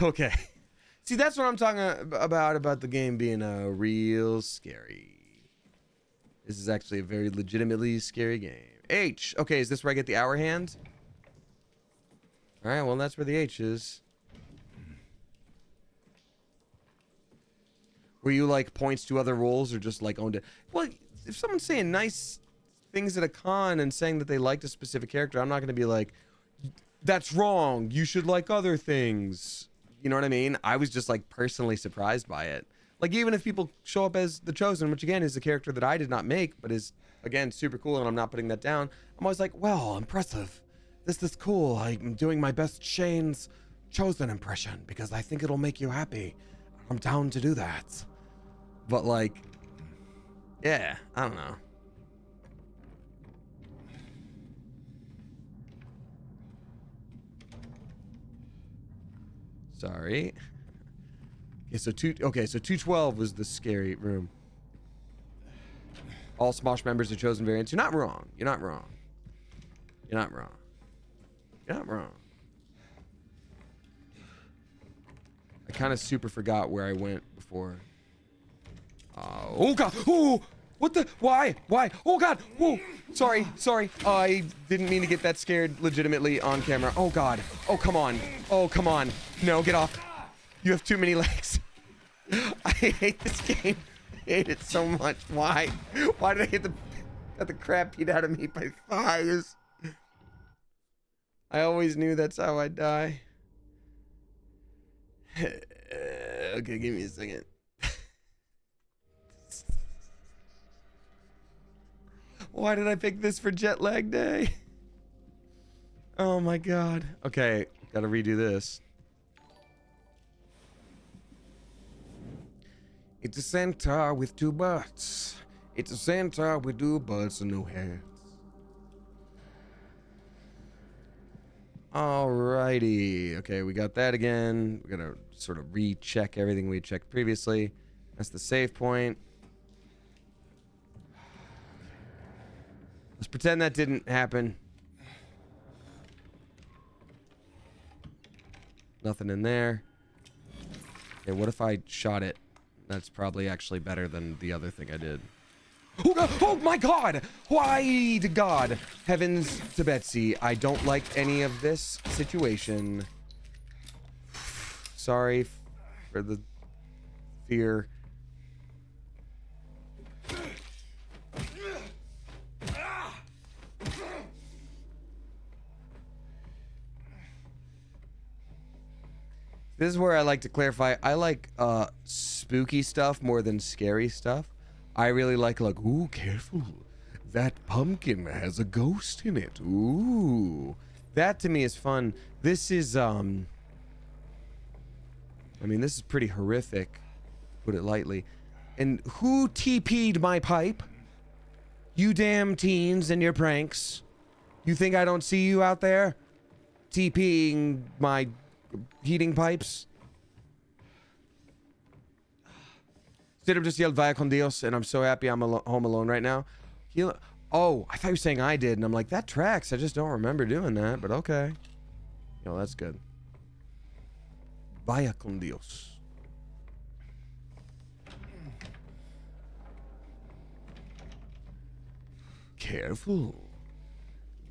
Okay. See, that's what I'm talking about the game being real scary. This is actually a very legitimately scary game. H. Okay, is this where I get the hour hand? All right, well, that's where the H is. Were you like points to other roles or just like owned it? Well, if someone's saying nice things at a con and saying that they liked a specific character, I'm not going to be like, that's wrong. You should like other things. You know what I mean? I was just like personally surprised by it. Like, even if people show up as the Chosen, which again is a character that I did not make, but is again super cool, and I'm not putting that down. I'm always like, well, impressive. This is cool. I'm doing my best Shane's Chosen impression because I think it'll make you happy. I'm down to do that. But like, yeah, I don't know. Sorry. Okay, so 212 was the scary room. All Smosh members are Chosen variants. You're not wrong. You're not wrong. You're not wrong. You're not wrong. I kind of super forgot where I went before. Oh god! Oh! What the? Why? Why? Oh god! Whoa! Sorry, sorry. I didn't mean to get that scared legitimately on camera. Oh god. Oh, come on. Oh, come on. No, get off. You have too many legs. I hate this game. I hate it so much. Why? Why did I get the crap beat out of me by thighs? I always knew that's how I'd die. Okay, give me a second. Why did I pick this for jet lag day? Oh my god. Okay, gotta redo this. It's a centaur with two butts. It's a centaur with two butts and no heads. Alrighty. Okay, we got that again. We're gonna sort of recheck everything we checked previously. That's the save point. Let's pretend that didn't happen. Nothing in there. Okay, what if I shot it? That's probably actually better than the other thing I did. Oh, God. Oh my god! Why to God? Heavens to Betsy. I don't like any of this situation. Sorry for the fear. This is where I like to clarify. I like spooky stuff more than scary stuff. I really like, ooh, careful. That pumpkin has a ghost in it. Ooh. That to me is fun. This is, I mean, this is pretty horrific, put it lightly. And who TP'd my pipe? You damn teens and your pranks. You think I don't see you out there? TPing my heating pipes? Stidham just yelled Vaya con Dios, and I'm so happy I'm home alone right now. Oh, I thought you were saying I did, and I'm like, that tracks. I just don't remember doing that, but okay. Yo, that's good. Vaya con Dios. Careful.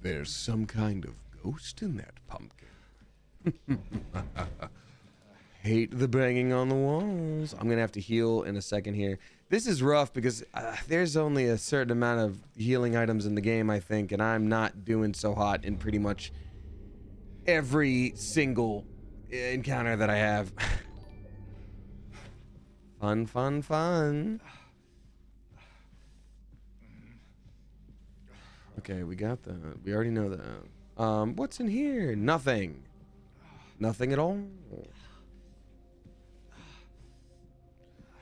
There's some kind of ghost in that pumpkin. Hate the banging on the walls. I'm gonna have to heal in a second here. This is rough because there's only a certain amount of healing items in the game, I think, and I'm not doing so hot in pretty much every single encounter that I have. Fun, fun, fun. Okay, we got that. We already know that. What's in here? Nothing. Nothing at all.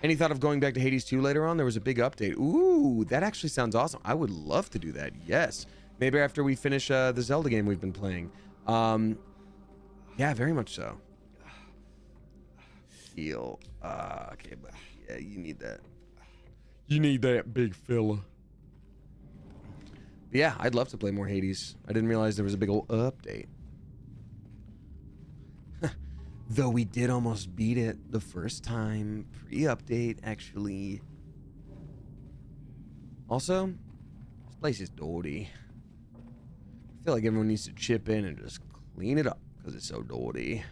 Any thought of going back to Hades 2 later on? There was a big update. Ooh, that actually sounds awesome. I would love to do that. Yes. Maybe after we finish the Zelda game we've been playing. Yeah, very much so. Heal. Okay, but yeah, you need that. You need that, big fella. But yeah, I'd love to play more Hades. I didn't realize there was a big old update. Though we did almost beat it the first time, pre-update, actually. Also, this place is dirty. I feel like everyone needs to chip in and just clean it up, because it's so dirty.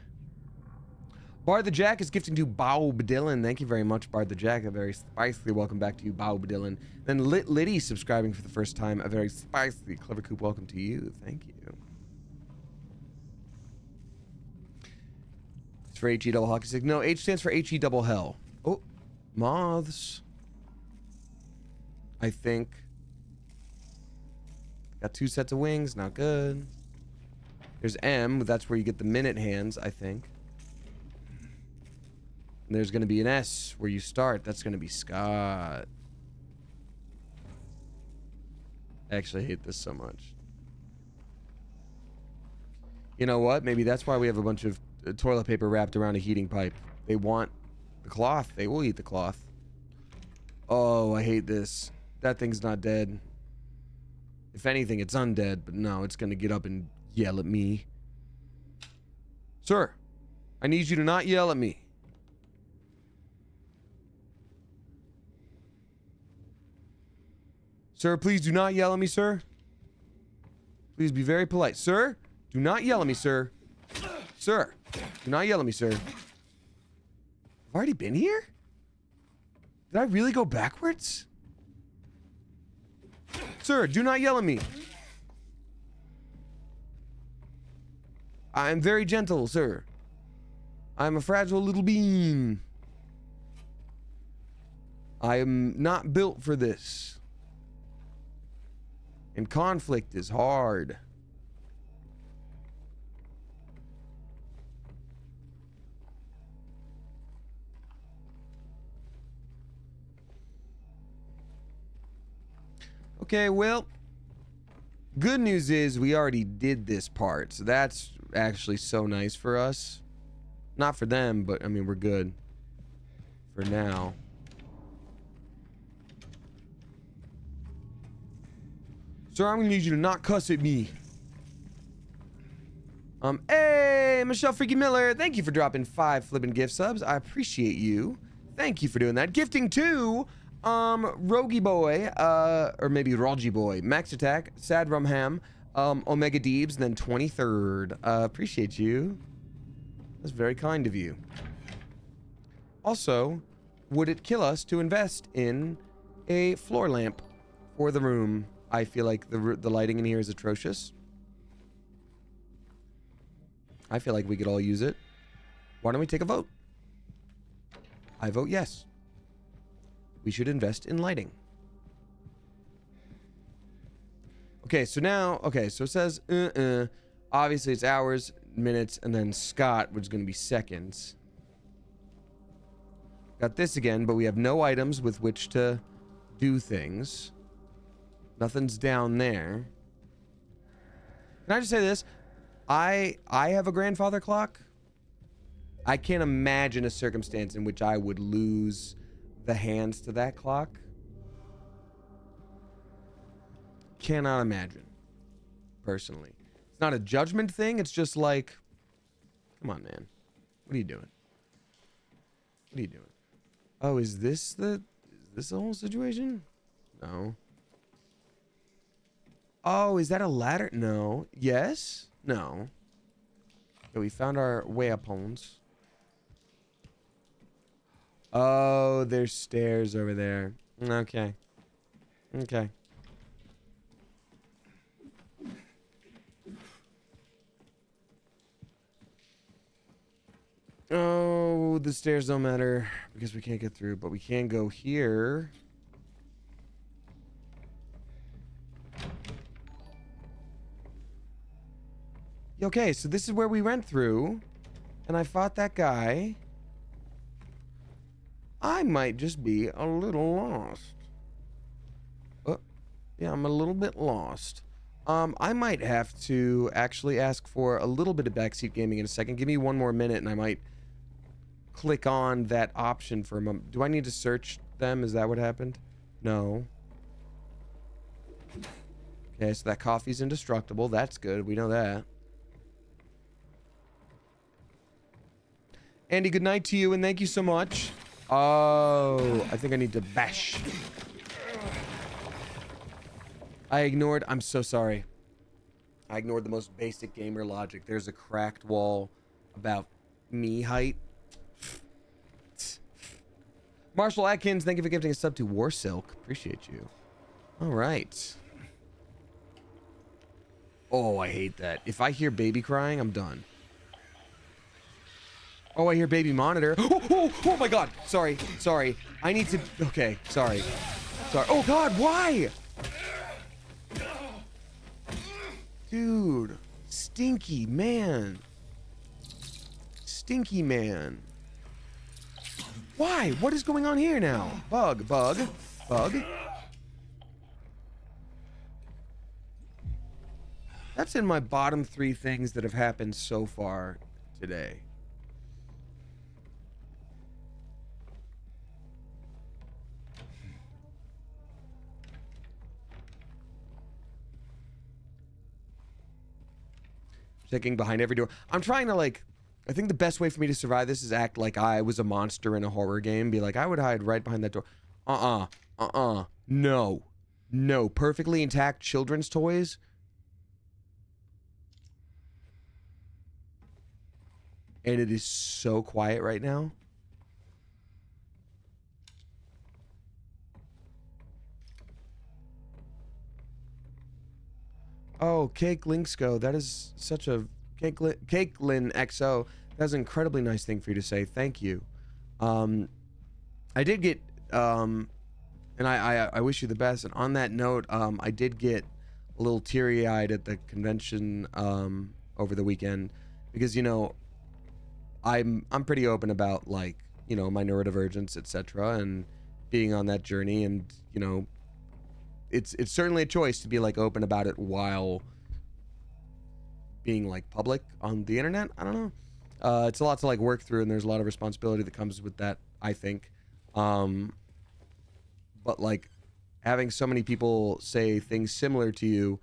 Bard the Jack is gifting to Bob Dylan. Thank you very much, Bard the Jack. A very spicy welcome back to you, Bob Dylan. Then Liddy subscribing for the first time. A very spicy, clever coop welcome to you. Thank you. It's for HE double hockey stick. No, H stands for HE double hell. Oh, moths. I think. Got 2 sets of wings. Not good. There's M. That's where you get the minute hands, I think. And there's going to be an S where you start. That's going to be Scott. I actually hate this so much. You know what? Maybe that's why we have a bunch of toilet paper wrapped around a heating pipe. They want the cloth. They will eat the cloth. Oh, I hate this. That thing's not dead. If anything, it's undead. But no, it's going to get up and yell at me. Sir, I need you to not yell at me. Sir, please do not yell at me, sir. Please be very polite. Sir, do not yell at me, sir. Sir, do not yell at me, sir. I've already been here? Did I really go backwards? Sir, do not yell at me. I am very gentle, sir. I am a fragile little bean. I am not built for this. And conflict is hard. Okay, well, good news is we already did this part, so that's actually so nice for us. Not for them, but I mean, we're good for now. Sir, I'm gonna need you to not cuss at me. Hey, Michelle Freaky Miller, thank you for dropping 5 flippin' gift subs. I appreciate you. Thank you for doing that. Gifting to, Rogie Boy, or maybe Rogie Boy, Max Attack, Sad Rumham, Omega Deebs, and then 23rd. Appreciate you. That's very kind of you. Also, would it kill us to invest in a floor lamp for the room? I feel like the lighting in here is atrocious. I feel like we could all use it. Why don't we take a vote? I vote yes. We should invest in lighting. Okay, so now, okay, so it says, obviously it's hours, minutes, and then Scott, which is going to be seconds. Got this again, but we have no items with which to do things. Nothing's down there. Can I just say this? I have a grandfather clock. I can't imagine a circumstance in which I would lose the hands to that clock. Cannot imagine. Personally. It's not a judgment thing. It's just like, come on, man. What are you doing? What are you doing? Oh, is this the whole situation? No. Oh, is that a ladder? No. Yes? No. Okay, we found our weapons. Oh, there's stairs over there. Okay. Okay. Oh, the stairs don't matter because we can't get through, but we can go here. Okay, so this is where we went through, and I fought that guy. I might just be a little lost. Oh, yeah, I'm a little bit lost. I might have to actually ask for a little bit of backseat gaming in a second. Give me 1 more minute, and I might click on that option for a moment. Do I need to search them? Is that what happened? No. Okay, so that coffee's indestructible. That's good. We know that. Andy, good night to you, and thank you so much. Oh, I think I need to bash. I ignored. I'm so sorry. I ignored the most basic gamer logic. There's a cracked wall about knee height. Marshall Atkins, thank you for gifting a sub to War Silk. Appreciate you. All right. Oh, I hate that. If I hear baby crying, I'm done. Oh, I hear baby monitor. Oh my God. Sorry. I need to. Okay. Sorry. Oh God, why? Dude. Stinky man. Why? What is going on here now? Bug. That's in my bottom 3 things that have happened so far today. Checking behind every door. I'm trying to, like, I think the best way for me to survive this is act like I was a monster in a horror game. Be like, I would hide right behind that door. No. Perfectly intact children's toys. And it is so quiet right now. Oh, Cake Linksco. That is such a... Cakelin XO. That's an incredibly nice thing for you to say. Thank you. I did get... and I wish you the best. And on that note, I did get a little teary-eyed at the convention over the weekend. Because, you know... I'm pretty open about, like, you know, my neurodivergence, etc., and being on that journey, and, you know, it's certainly a choice to be, like, open about it while being, like, public on the internet. I don't know. It's a lot to, like, work through, and there's a lot of responsibility that comes with that, I think. But, like, having so many people say things similar to you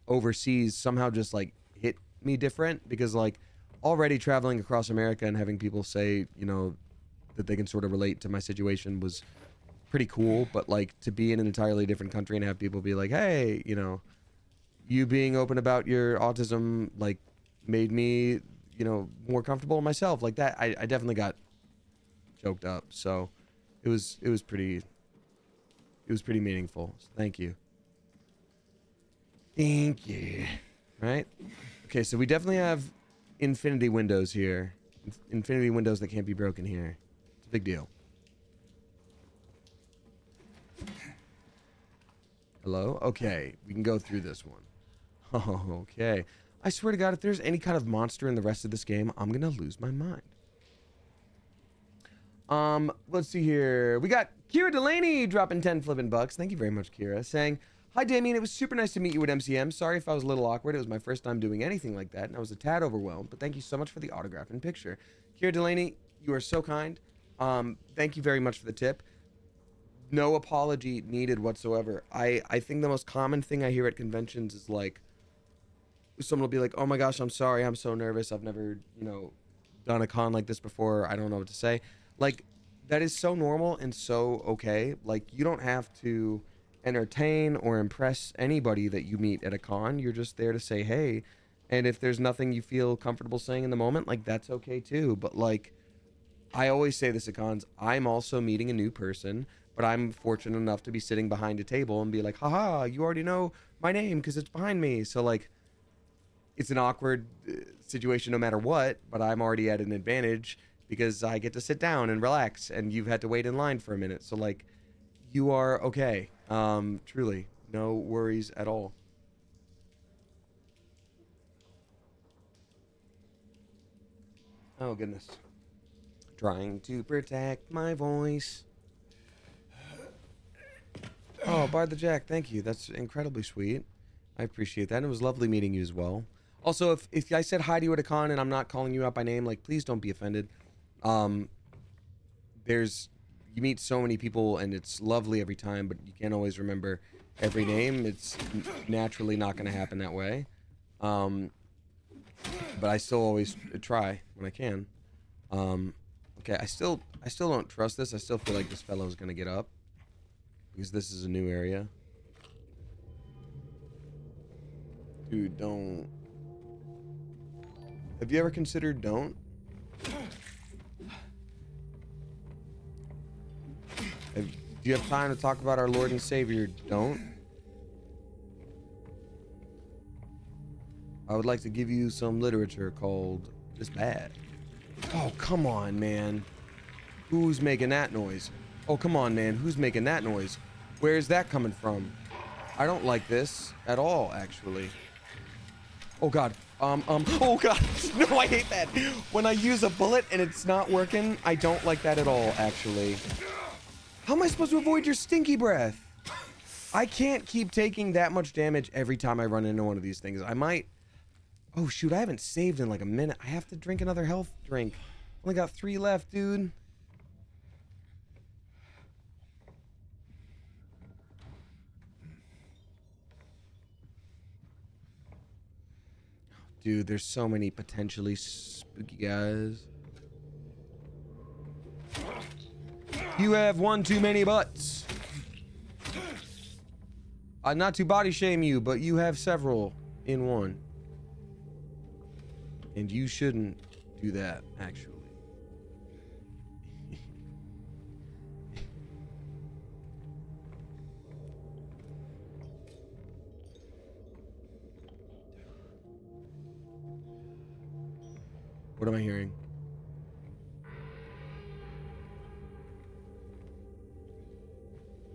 overseas somehow just, like, hit me different, because, like, already traveling across America and having people say, you know, that they can sort of relate to my situation was pretty cool. But, like, to be in an entirely different country and have people be like, hey, you know, you being open about your autism, like, made me, you know, more comfortable in myself. Like that, I definitely got choked up. So it was pretty meaningful. So thank you. Right? Okay, so we definitely have infinity windows here. Infinity windows that can't be broken here. It's a big deal. Hello? Okay, we can go through this one. Oh, okay. I swear to God, if there's any kind of monster in the rest of this game, I'm gonna lose my mind. Let's see here. We got Kira Delaney dropping 10 flipping bucks. Thank you very much, Kira. Saying, hi, Damien. It was super nice to meet you at MCM. Sorry if I was a little awkward. It was my first time doing anything like that, and I was a tad overwhelmed, but thank you so much for the autograph and picture. Kira Delaney, you are so kind. Thank you very much for the tip. No apology needed whatsoever. I think the most common thing I hear at conventions is, like, someone will be like, oh my gosh, I'm sorry. I'm so nervous. I've never, you know, done a con like this before. I don't know what to say. Like, that is so normal and so okay. Like, you don't have to entertain or impress anybody that you meet at a con. You're just there to say hey, and if there's nothing you feel comfortable saying in the moment, like, that's okay too. But, like, I always say this at cons, I'm also meeting a new person, but I'm fortunate enough to be sitting behind a table and be like, haha, you already know my name because it's behind me. So, like, it's an awkward situation no matter what, but I'm already at an advantage because I get to sit down and relax, and you've had to wait in line for a minute. So, like, you are okay. Truly, no worries at all. Oh, goodness. Trying to protect my voice. Oh, Bard the Jack, thank you. That's incredibly sweet. I appreciate that. And it was lovely meeting you as well. Also, if I said hi to you at a con and I'm not calling you out by name, like, please don't be offended. You meet so many people and it's lovely every time, but you can't always remember every name. It's naturally not going to happen that way. but I still always try when I can. Okay, I still don't trust this. I still feel like this fellow's gonna get up because this is a new area. Dude, don't. Have you ever considered don't? Do you have time to talk about our Lord and Savior? Don't. I would like to give you some literature called This Bad. Oh, come on, man. Who's making that noise? Oh, come on, man. Who's making that noise? Where is that coming from? I don't like this at all, actually. Oh, God. Oh, God. No, I hate that. When I use a bullet and it's not working, I don't like that at all, actually. How am I supposed to avoid your stinky breath? I can't keep taking that much damage every time I run into one of these things. I might... Oh, shoot, I haven't saved in like a minute. I have to drink another health drink. Only got 3 left, dude. Dude, there's so many potentially spooky guys. You have one too many butts. Not to body shame you, but you have several in one. And you shouldn't do that, actually. What am I hearing?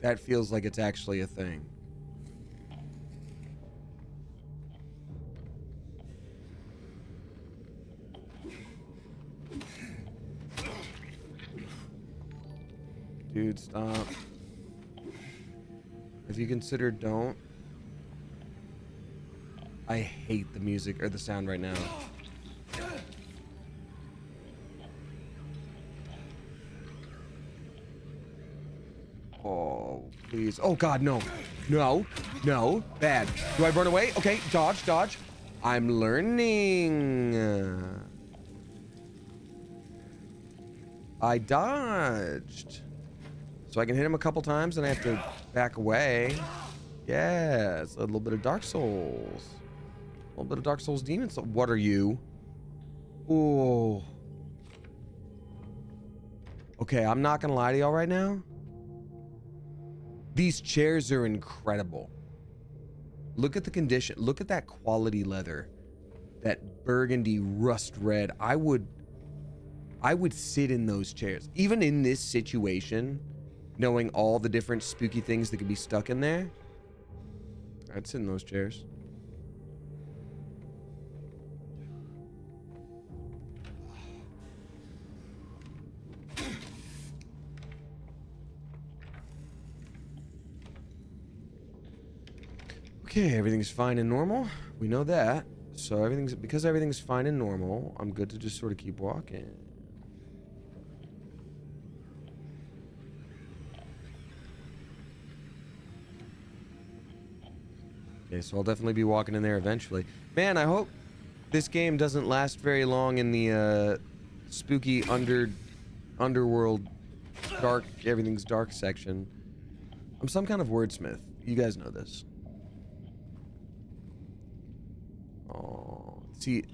That feels like it's actually a thing. Dude, stop. If you consider don't. I hate the music or the sound right now. Oh, please. Oh, God, no. No. No. Bad. Do I run away? Okay, dodge, dodge. I'm learning. I dodged. So I can hit him a couple times and I have to back away. Yes, a little bit of Dark Souls. A little bit of Dark Souls Demon Soul. What are you? Oh. Okay, I'm not gonna lie to y'all right now. These chairs are incredible. Look at the condition. Look at that quality leather. That burgundy rust red. I would sit in those chairs. Even in this situation, knowing all the different spooky things that could be stuck in there, I'd sit in those chairs. Okay, everything's fine and normal. We know that. So because everything's fine and normal, I'm good to just sort of keep walking. Okay, so I'll definitely be walking in there eventually. Man, I hope this game doesn't last very long in the spooky underworld dark, everything's dark section. I'm some kind of wordsmith. You guys know this. Oh, see,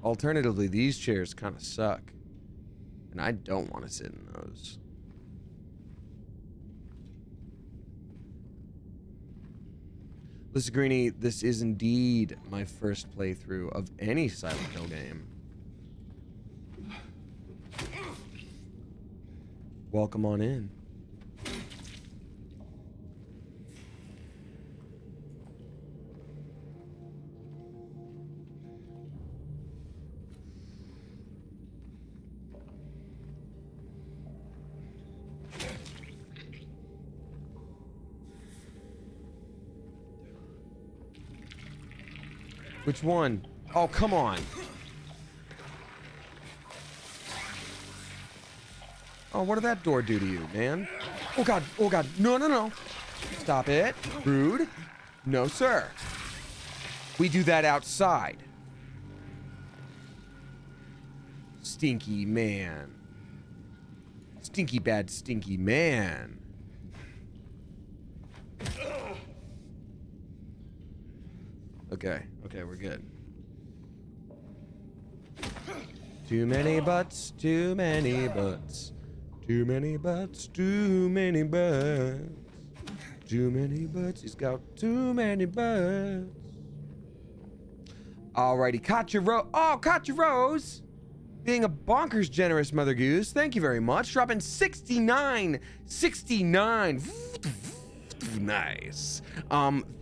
alternatively, these chairs kind of suck. And I don't want to sit in those. Listen, Greenie, this is indeed my first playthrough of any Silent Hill game. Welcome on in. Which one? Oh, come on. Oh, what did that door do to you, man? Oh, God. Oh, God. No, no, no. Stop it. Rude. No, sir. We do that outside. Stinky man. Stinky bad stinky man. Okay, we're good. Too many butts, too many butts. Too many butts, too many butts. Too many butts, he's got too many butts. Alrighty, Katya Rose. Oh, Katya Rose! Being a bonkers generous Mother Goose. Thank you very much. Dropping 69. 69. Nice.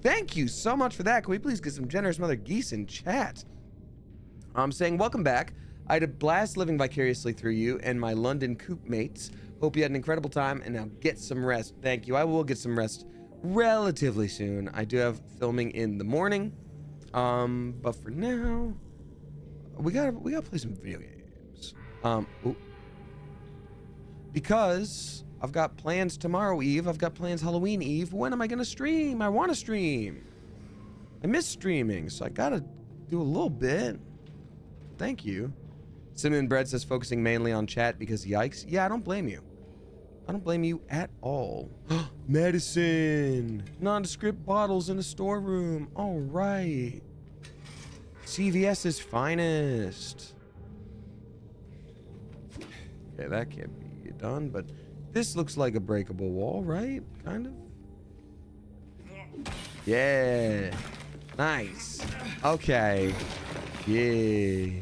Thank you so much for that. Can we please get some generous Mother Geese in chat? I'm saying welcome back. I had a blast living vicariously through you and my London coop mates. Hope you had an incredible time and now get some rest. Thank you. I will get some rest relatively soon. I do have filming in the morning. But for now, we gotta play some video games. Ooh. Because I've got plans tomorrow Eve. I've got plans Halloween Eve. When am I gonna stream? I want to stream. I miss streaming, so I gotta do a little bit. Thank you. Cinnamon Bread says focusing mainly on chat because yikes. Yeah, I don't blame you. I don't blame you at all. Medicine. Nondescript bottles in a storeroom. All right. CVS's finest. Okay, that can't be done, but this looks like a breakable wall, right? Kind of. Yeah. Nice. Okay. Yeah.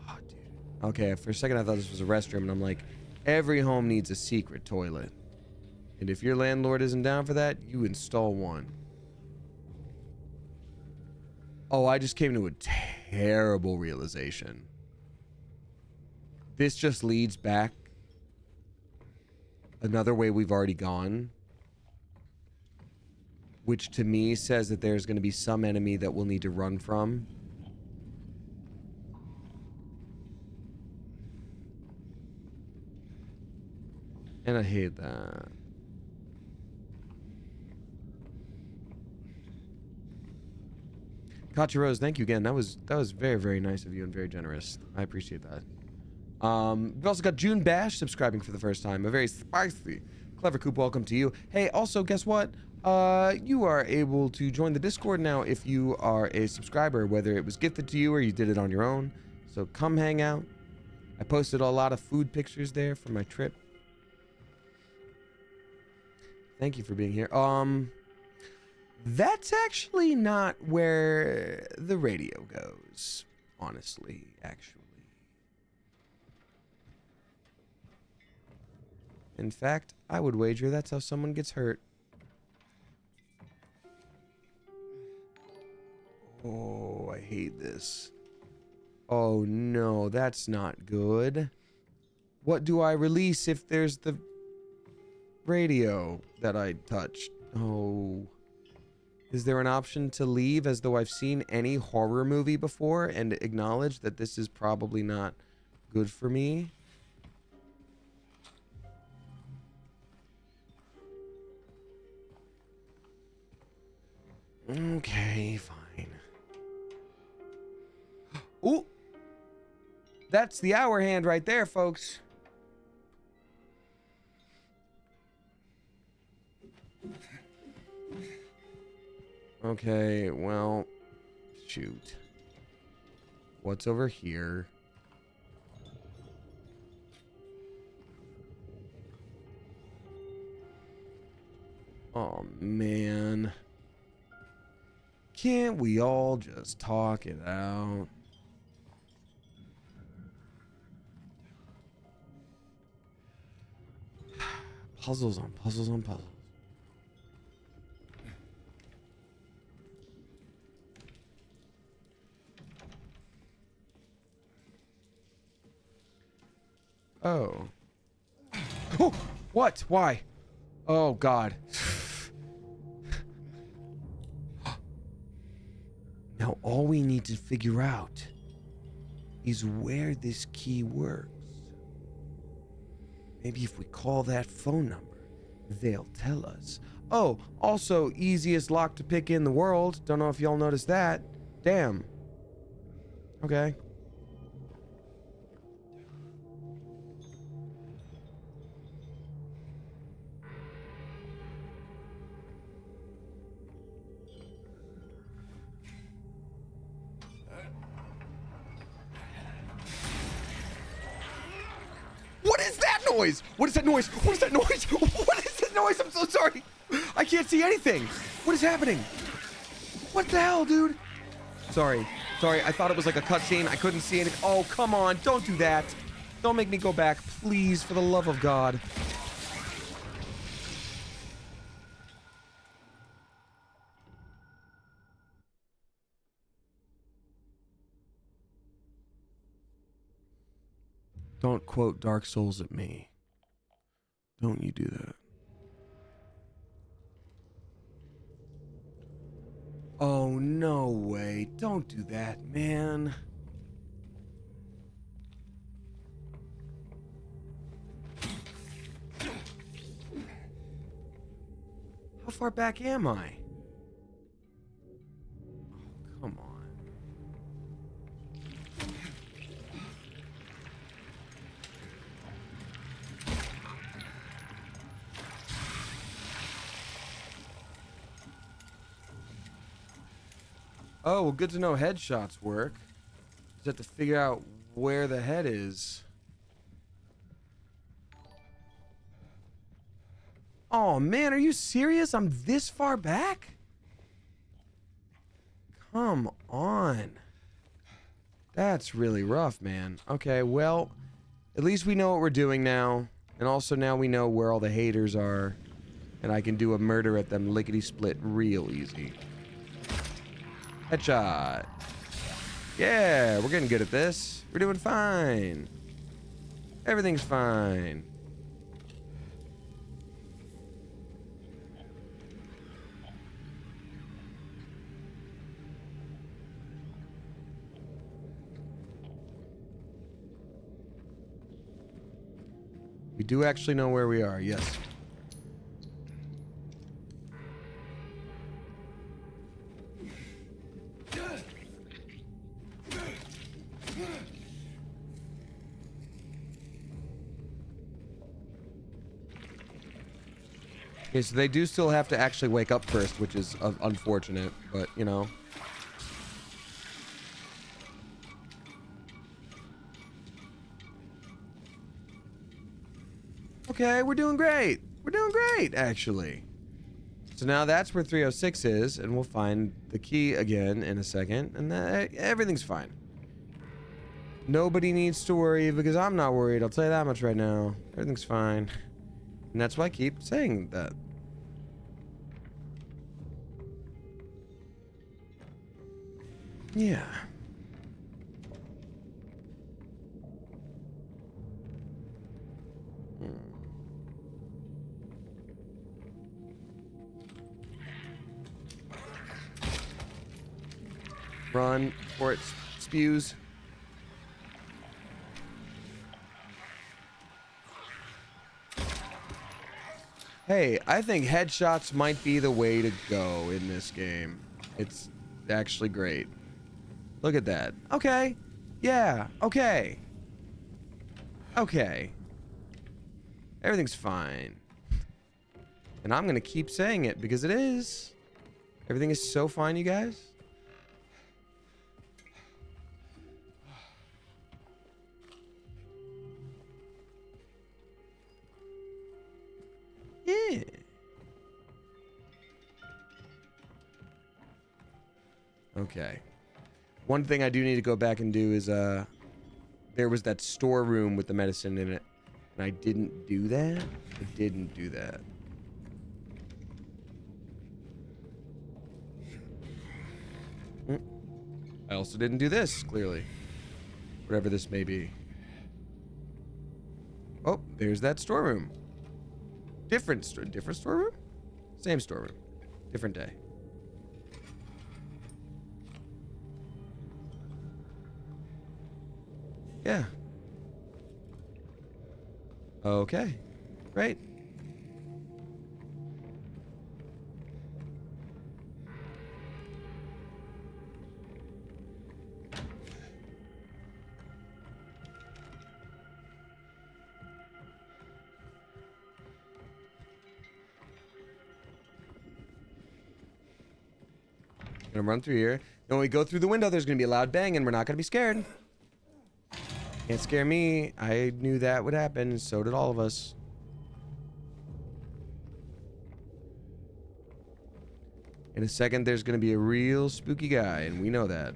Oh, dude. Okay, for a second I thought this was a restroom, and I'm like, every home needs a secret toilet. And if your landlord isn't down for that, you install one. Oh, I just came to a terrible realization. This just leads back another way we've already gone, which to me says that there's going to be some enemy that we'll need to run from. And I hate that. Katya Rose, thank you again. That was very, very nice of you and very generous. I appreciate that. We've also got June Bash subscribing for the first time. A very spicy, clever coop welcome to you. Hey, also, guess what? You are able to join the Discord now if you are a subscriber, whether it was gifted to you or you did it on your own. So come hang out. I posted a lot of food pictures there from my trip. Thank you for being here. That's actually not where the radio goes, honestly, actually. In fact, I would wager that's how someone gets hurt. Oh, I hate this. Oh no, that's not good. What do I release if there's the radio that I touched? Oh. Is there an option to leave as though I've seen any horror movie before and acknowledge that this is probably not good for me? Okay, fine. Ooh! That's the hour hand right there, folks. Okay, well, shoot. What's over here? Oh, man. Can't we all just talk it out? Puzzles on puzzles on puzzles. Oh. Oh, what? Why? Oh, God. Now, all we need to figure out is where this key works. Maybe if we call that phone number, they'll tell us. Oh, also, easiest lock to pick in the world. Don't know if y'all noticed that. Damn. Okay. noise? What is that noise? What is that noise? What is that noise? I'm so sorry. I can't see anything. What is happening? What the hell, dude? Sorry. Sorry, I thought it was like a cutscene. I couldn't see anything. Oh, come on. Don't do that. Don't make me go back. Please, for the love of God. Don't quote Dark Souls at me. Don't you do that. Oh, no way. Don't do that, man. How far back am I? Oh, come on. Oh, well, good to know headshots work. Just have to figure out where the head is. Oh, man, are you serious? I'm this far back? Come on. That's really rough, man. Okay, well, at least we know what we're doing now. And also now we know where all the haters are. And I can do a murder at them lickety-split real easy. Headshot. Yeah, we're getting good at this. We're doing fine. Everything's fine. We do actually know where we are, yes. Okay, so they do still have to actually wake up first, which is unfortunate, but, you know. Okay, we're doing great. We're doing great, actually. So now that's where 306 is, and we'll find the key again in a second, and everything's fine. Nobody needs to worry, because I'm not worried. I'll tell you that much right now. Everything's fine. And that's why I keep saying that. Yeah. Run before it spews. Hey, I think headshots might be the way to go in this game. It's actually great. Look at that. Okay. Yeah. Okay. Okay. Everything's fine. And I'm gonna keep saying it because it is. Everything is so fine, you guys. Yeah. Okay. One thing I do need to go back and do is, there was that storeroom with the medicine in it. And I didn't do that. I didn't do that. I also didn't do this, clearly. Whatever this may be. Oh, there's that storeroom. Different storeroom? Same storeroom. Different day. Yeah. Okay. Great. Gonna run through here. Then when we go through the window, there's gonna be a loud bang and we're not gonna be scared. Can't scare me. I knew that would happen, and so did all of us. In a second, there's going to be a real spooky guy, and we know that.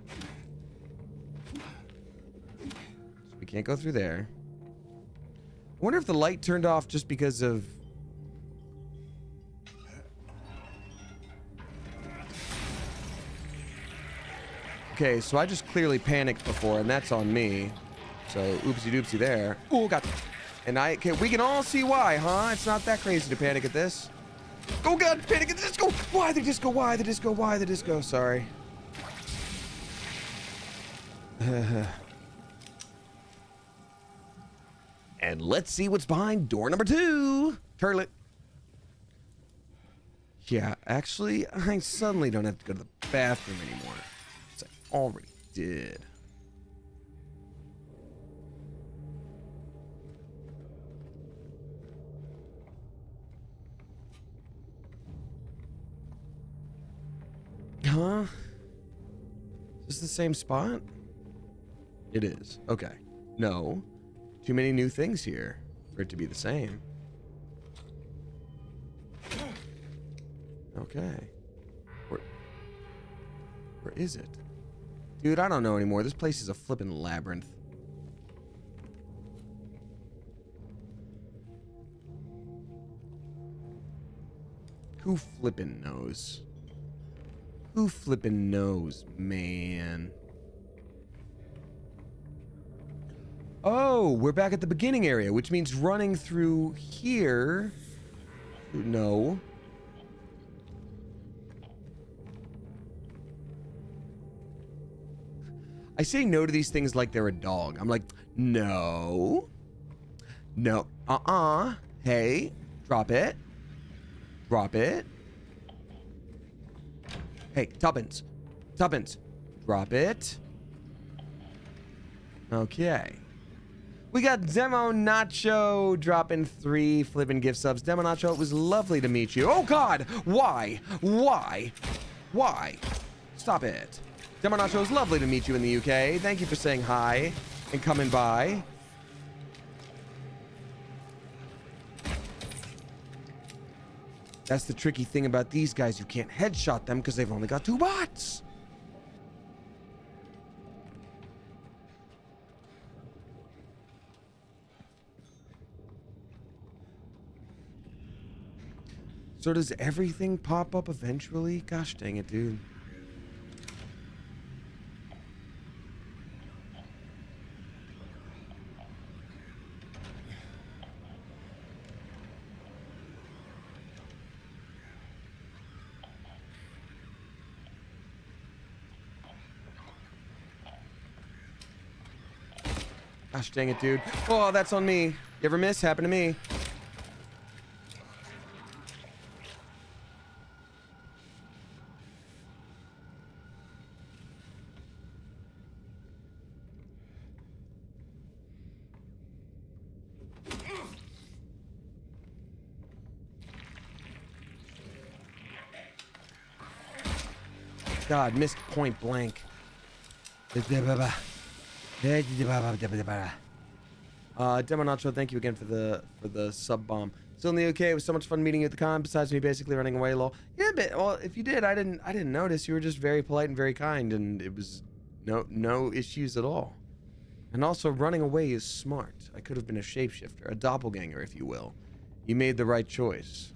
So we can't go through there. I wonder if the light turned off just because of... Okay, so I just clearly panicked before, and that's on me. So, oopsie doopsie there. Oh, got... And we can all see why, huh? It's not that crazy to panic at this. Oh god, panic at the disco! Why the disco? Why the disco? Why the disco? Sorry. And let's see what's behind door number 2. Turlet. Yeah, actually, I suddenly don't have to go to the bathroom anymore. Because I already did. Huh? Is this the same spot? It is. Okay. No. Too many new things here for it to be the same. Okay. Where is it? Dude, I don't know anymore. This place is a flippin' labyrinth. Who flippin' knows? Who flippin' knows, man? Oh, we're back at the beginning area, which means running through here. No. I say no to these things like they're a dog. I'm like, no. No. Hey, drop it. Drop it. Hey, Tuppence. Tuppence. Drop it. Okay. We got Demo Nacho dropping 3 flipping gift subs. Demo Nacho, it was lovely to meet you. Oh, God. Why? Why? Why? Stop it. Demo Nacho, it was lovely to meet you in the UK. Thank you for saying hi and coming by. That's the tricky thing about these guys. You can't headshot them because they've only got 2 bots. So does everything pop up eventually? Gosh dang it, dude. Gosh dang it, dude. Oh, that's on me. You ever miss? Happened to me. God, missed point blank. Demo Nacho, thank you again for the sub bomb. Still in the UK. It was so much fun meeting you at the con. Besides me basically running away, lol. Yeah, but well, if you did, I didn't notice. You were just very polite and very kind, and it was no issues at all. And also, running away is smart. I could have been a shapeshifter, a doppelganger, if you will. You made the right choice.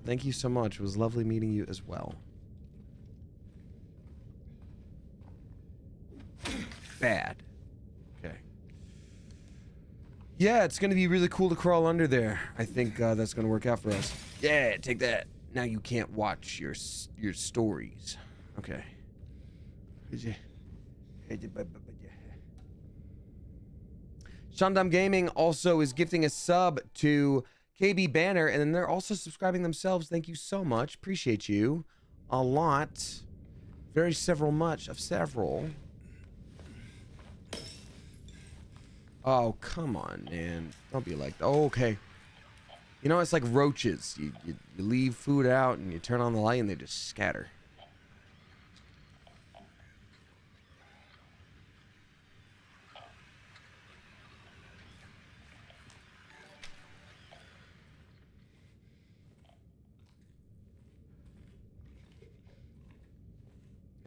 Thank you so much. It was lovely meeting you as well. Bad. Okay. Yeah, it's gonna be really cool to crawl under there. I think that's gonna work out for us. Yeah, take that. Now you can't watch your stories. Okay. Shandam Gaming also is gifting a sub to KB Banner, and then they're also subscribing themselves. Thank you so much. Appreciate you a lot. Very several. Oh, come on, man. Don't be like that. Oh, okay. You know, it's like roaches. You leave food out and you turn on the light and they just scatter.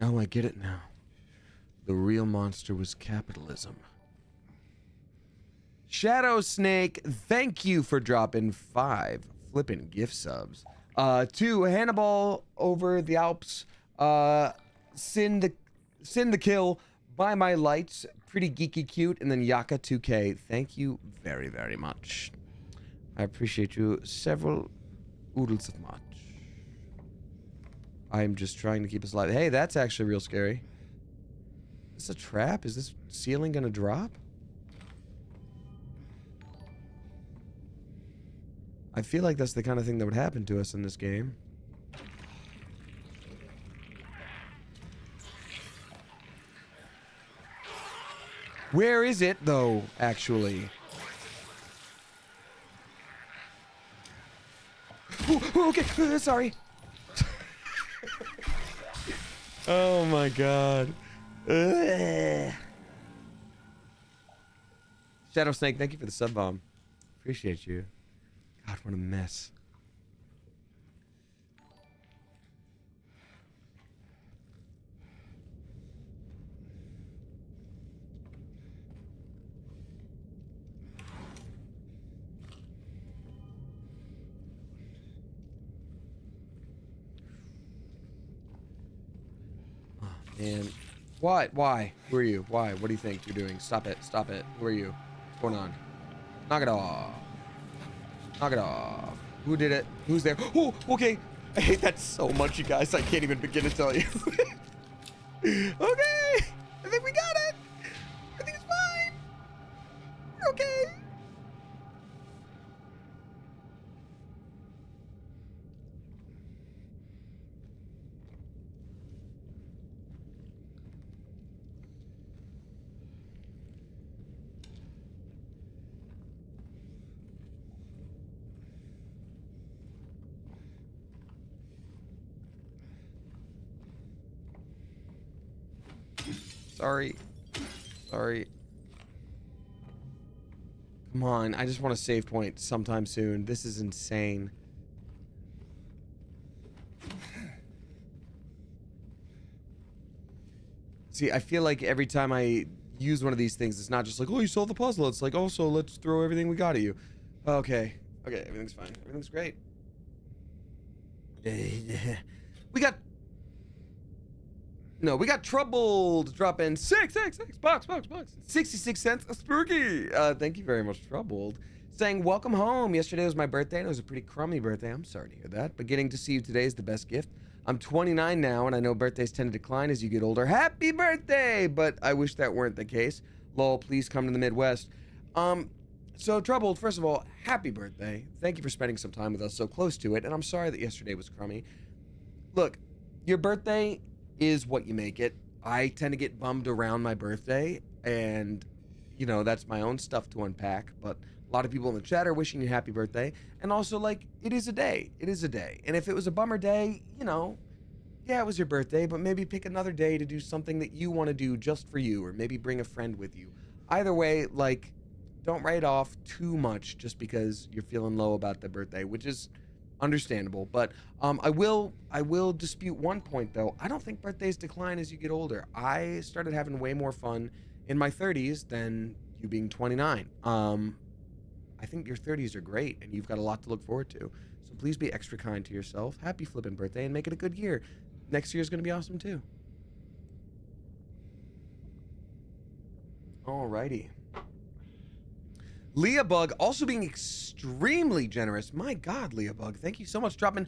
Oh, I get it now. The real monster was capitalism. Shadow Snake, thank you for dropping 5 flippin' gift subs. To Hannibal over the Alps, Sin the Kill, By My Lights, Pretty Geeky Cute, and then Yaka 2K. Thank you very, very much. I appreciate you several oodles of much. I'm just trying to keep us alive. Hey, that's actually real scary. Is this a trap? Is this ceiling gonna drop? I feel like that's the kind of thing that would happen to us in this game. Where is it, though, actually? Ooh, okay, sorry. Oh my god. Ugh. Shadow Snake, thank you for the sub bomb. Appreciate you. God, what a mess. Oh, man. What? Why? Who are you? Why? What do you think you're doing? Stop it. Stop it. Who are you? What's going on? Knock it off. Knock it off. Who did it? Who's there? Oh, okay. I hate that so much, you guys. I can't even begin to tell you. Okay. I think we got it. I think it's fine. We're okay. Sorry. Sorry. Come on. I just want a save point sometime soon. This is insane. See, I feel like every time I use one of these things, it's not just like, oh, you solved the puzzle. It's like, also, let's throw everything we got at you. Okay. Okay, everything's fine. Everything's great. We got... No, we got Troubled drop in 666 bucks. 66 cents a spooky. Thank you very much, Troubled. Saying, welcome home. Yesterday was my birthday, and it was a pretty crummy birthday. I'm sorry to hear that, but getting to see you today is the best gift. I'm 29 now, and I know birthdays tend to decline as you get older. Happy birthday! But I wish that weren't the case. Lol, please come to the Midwest. So Troubled, first of all, happy birthday. Thank you for spending some time with us so close to it, and I'm sorry that yesterday was crummy. Look, your birthday is what you make it. I tend to get bummed around my birthday, and, you know, that's my own stuff to unpack, but a lot of people in the chat are wishing you happy birthday, and also, like, it is a day. It is a day. And if it was a bummer day, you know, yeah, it was your birthday, but maybe pick another day to do something that you want to do just for you, or maybe bring a friend with you. Either way, like, don't write off too much just because you're feeling low about the birthday, which is understandable. But I will dispute one point, though. I don't think birthdays decline as you get older. I started having way more fun in my 30s than you being 29. I think your 30s are great, and you've got a lot to look forward to. So please be extra kind to yourself. Happy flipping birthday, and make it a good year. Next year's going to be awesome, too. Alrighty. Leah Bug also being extremely generous. My God, Leah Bug, thank you so much. Dropping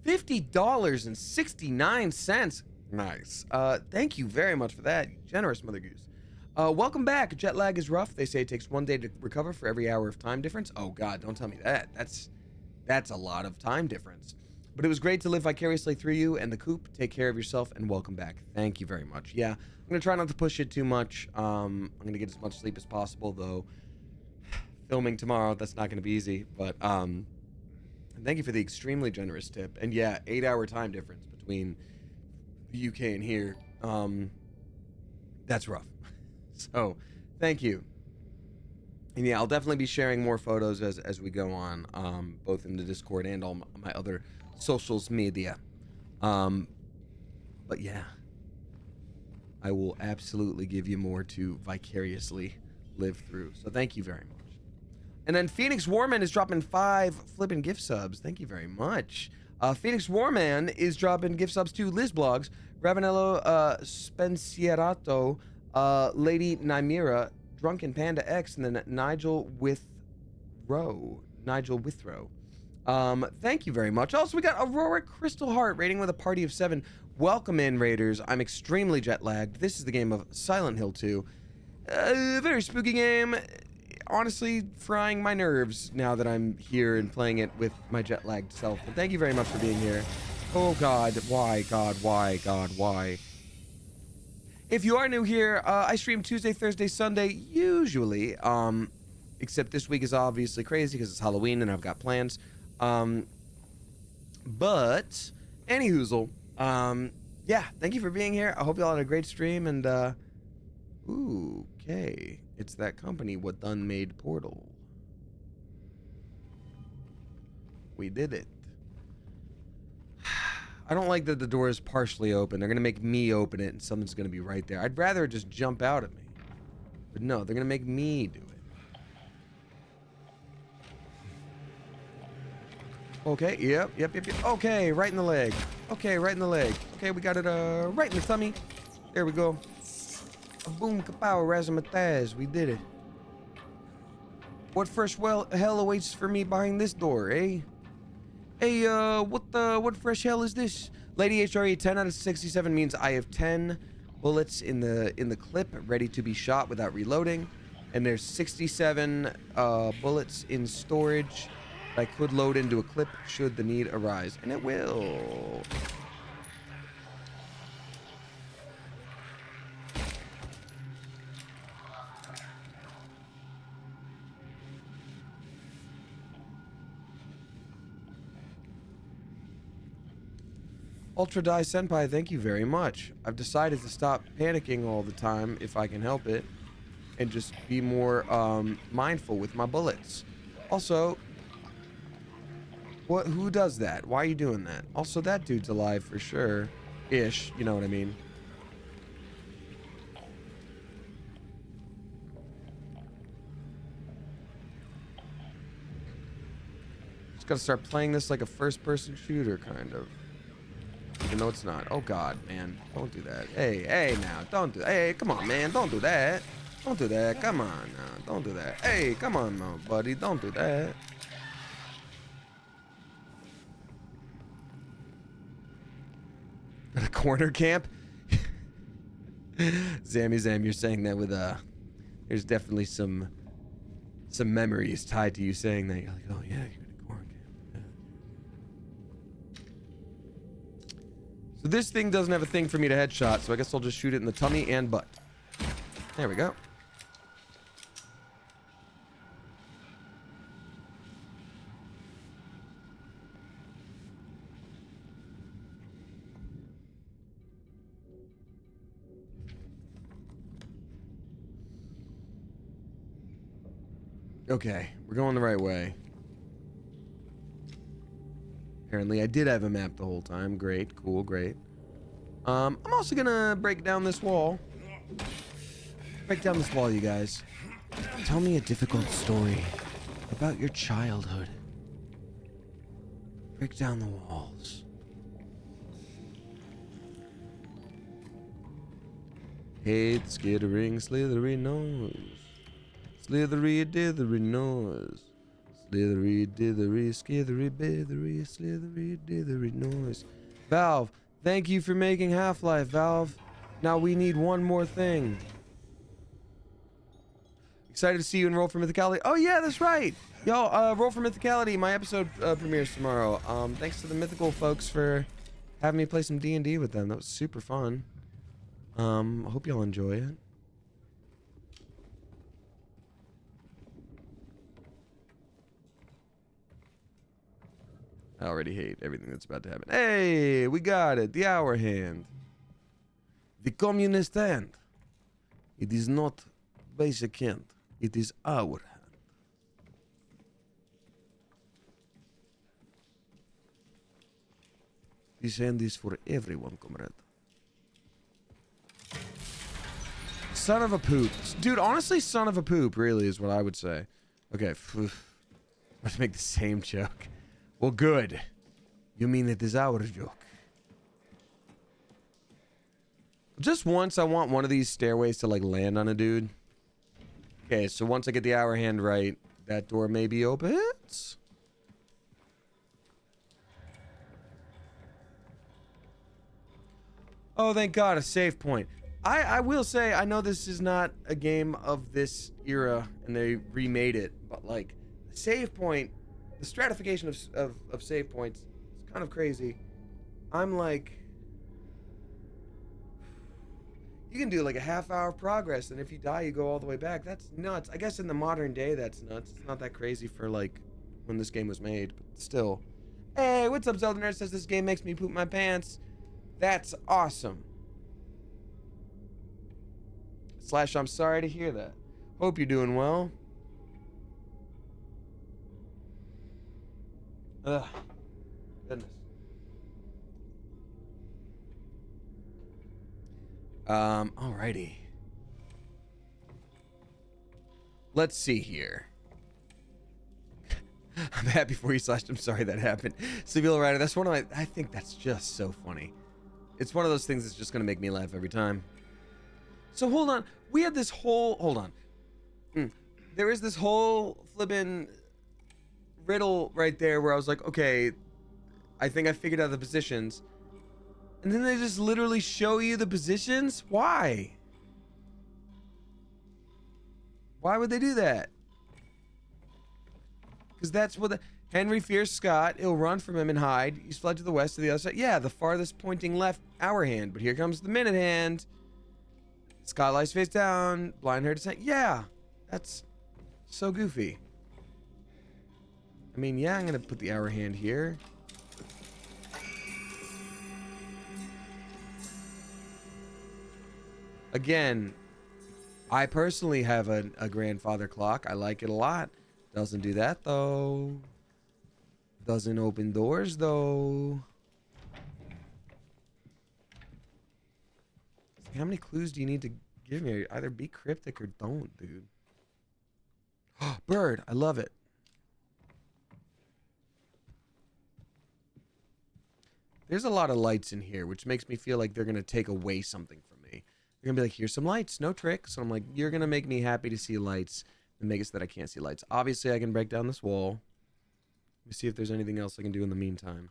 $50.69. Nice. Thank you very much for that. Generous, Mother Goose. Welcome back. Jet lag is rough. They say it takes 1 day to recover for every hour of time difference. Oh God, don't tell me that. That's a lot of time difference. But it was great to live vicariously through you and the coop. Take care of yourself and welcome back. Thank you very much. Yeah, I'm gonna try not to push it too much. I'm gonna get as much sleep as possible, though. Filming tomorrow, that's not gonna be easy. But thank you for the extremely generous tip. And yeah, 8-hour time difference between the UK and here. That's rough. So, thank you. And yeah, I'll definitely be sharing more photos as we go on, both in the Discord and all my other socials media. But yeah. I will absolutely give you more to vicariously live through. So thank you very much. And then Phoenix Warman is dropping 5 flipping gift subs. Thank you very much. Phoenix Warman is dropping gift subs to Liz Blogs, Ravanello Spencierato, Lady Nymira, Drunken Panda X, and then Nigel Withrow. Thank you very much. Also, we got Aurora Crystal Heart rating with a party of 7. Welcome in, Raiders. I'm extremely jet lagged. This is the game of Silent Hill 2. Very spooky game. Honestly, frying my nerves now that I'm here and playing it with my jet lagged self. But thank you very much for being here. Oh God, why? God, why? God, why? If you are new here, I stream Tuesday, Thursday, Sunday, usually. Except this week is obviously crazy because it's Halloween and I've got plans. But anyhoozle, yeah, thank you for being here. I hope y'all had a great stream and okay. It's that company what done made Portal. We did it. I don't like that the door is partially open. They're gonna make me open it and something's gonna be right there. I'd rather it just jump out at me. But no, they're gonna make me do it. Okay, yep. Okay, right in the leg. Okay, right in the leg. Okay, we got it right in the tummy. There we go. Boom, kapow, razzmatazz. We did it. What fresh hell awaits for me behind this door, eh? Hey, what fresh hell is this? Lady HRE, 10 out of 67 means I have 10 bullets in the clip ready to be shot without reloading. And there's 67 bullets in storage that I could load into a clip should the need arise. And it will. Ultra Die Senpai, thank you very much. I've decided to stop panicking all the time if I can help it and just be more mindful with my bullets. Also, who does that? Why are you doing that? Also, that dude's alive for sure. Ish, you know what I mean. Just gotta start playing this like a first-person shooter, kind of. Even though it's not. Oh God, man. Don't do that. Hey, now. Don't do that. Hey, come on, man. Don't do that. Don't do that. Come on now. Don't do that. Hey, come on now, buddy. Don't do that. A corner camp? Zam, you're saying that with there's definitely some memories tied to you saying that. You're like, oh yeah, you're in a corner camp. Yeah. So this thing doesn't have a thing for me to headshot, so I guess I'll just shoot it in the tummy and butt. There we go. Okay, we're going the right way. Apparently I did have a map the whole time. Great, cool, great. I'm also gonna break down this wall. Break down this wall, you guys. Tell me a difficult story about your childhood. Break down the walls. Hate skittering, slithery nose. Slithery, dithery nose. Slithery, dithery, skithery, bithery, slithery, dithery noise. Valve, thank you for making Half-Life, Valve. Now we need one more thing. Excited to see you in Roll for Mythicality. Oh yeah, that's right. Yo, Roll for Mythicality, my episode premieres tomorrow. Thanks to the Mythical folks for having me play some D&D with them. That was super fun. I hope y'all enjoy it. I already hate everything that's about to happen. Hey, we got it. The hour hand. The communist hand. It is not basic hand. It is our hand. This hand is for everyone, comrade. Son of a poop. Dude, honestly, son of a poop really is what I would say. Okay. I'm going to make the same joke. Well, good. You mean it is our joke. Just once, I want one of these stairways to, like, land on a dude. Okay, so once I get the hour hand right, that door may be open. Oh, thank God, a save point. I will say, I know this is not a game of this era, and they remade it, but, like, the save point, the stratification of save points is kind of crazy. I'm like... You can do, like, a half-hour progress, and if you die, you go all the way back. That's nuts. I guess in the modern day, that's nuts. It's not that crazy for, like, when this game was made, but still. Hey, what's up, Zelda Nerd? Says this game makes me poop my pants. That's awesome. Slash, I'm sorry to hear that. Hope you're doing well. Ugh. Goodness. Alrighty. Let's see here. I'm happy for you, Slash. I'm sorry that happened. Civil Rider, that's one of my... I think that's just so funny. It's one of those things that's just going to make me laugh every time. So, hold on. We had this whole... Hold on. There is this whole flippin' riddle right there where I was like, okay, I think I figured out the positions. And then they just literally show you the positions? Why? Why would they do that? Because that's what the... Henry fears Scott. He'll run from him and hide. He's fled to the west to the other side. Yeah, the farthest pointing left, our hand. But here comes the minute hand. Scott lies face down. Blind herd descent. Yeah, that's so goofy. I mean, yeah, I'm going to put the hour hand here. Again, I personally have a grandfather clock. I like it a lot. Doesn't do that, though. Doesn't open doors, though. How many clues do you need to give me? Either be cryptic or don't, dude. Bird, I love it. There's a lot of lights in here, which makes me feel like they're going to take away something from me. They're going to be like, here's some lights, no tricks. So I'm like, you're going to make me happy to see lights and make it so that I can't see lights. Obviously, I can break down this wall. Let me see if there's anything else I can do in the meantime.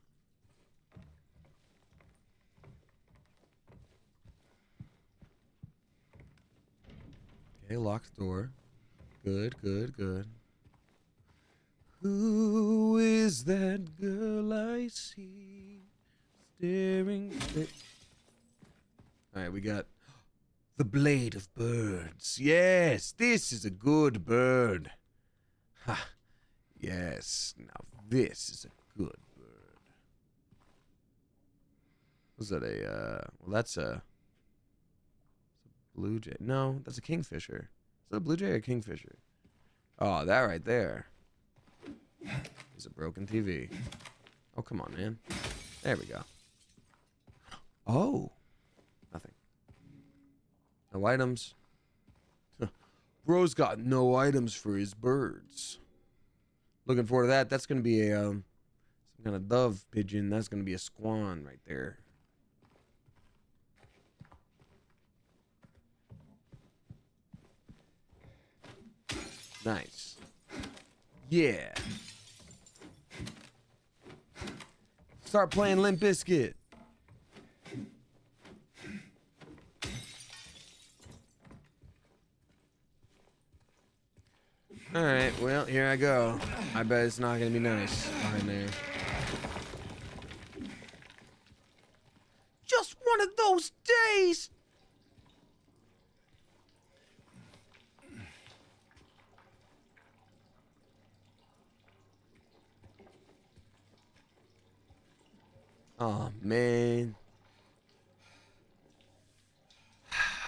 Okay, locked door. Good, good, good. Who is that girl I see staring? Alright, we got the Blade of Birds. Yes, this is a good bird. Ha. Yes, now this is a good bird. Was that a, well, that's a blue jay. No, that's a kingfisher. Is that a blue jay or a kingfisher? Oh, that right there is a broken TV. Oh, come on, man. There we go. Oh, nothing. No items. Bro's got no items for his birds. Looking forward to that. That's going to be a some kind of dove pigeon. That's going to be a swan right there. Nice. Yeah. Start playing Limp Bizkit. Alright, well, here I go. I bet it's not gonna be nice behind there. Just one of those days! Oh, man.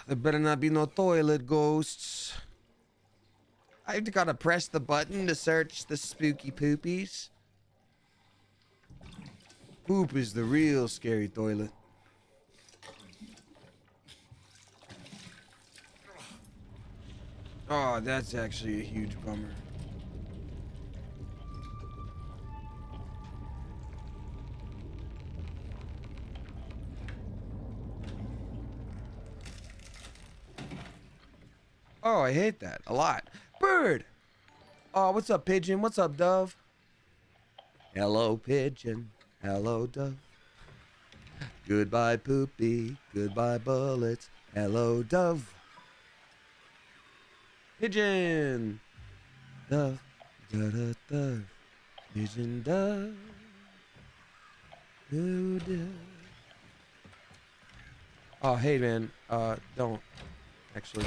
There better not be no toilet ghosts. I've gotta press the button to search the spooky poopies. Poop is the real scary toilet. Oh, that's actually a huge bummer. Oh, I hate that a lot. Bird! Oh, what's up, pigeon? What's up, dove? Hello, pigeon. Hello, dove. Goodbye, poopy. Goodbye, bullets. Hello, dove. Pigeon. Dove. Da da da. Pigeon, dove. Who dove? Oh, hey, man. Don't. Actually.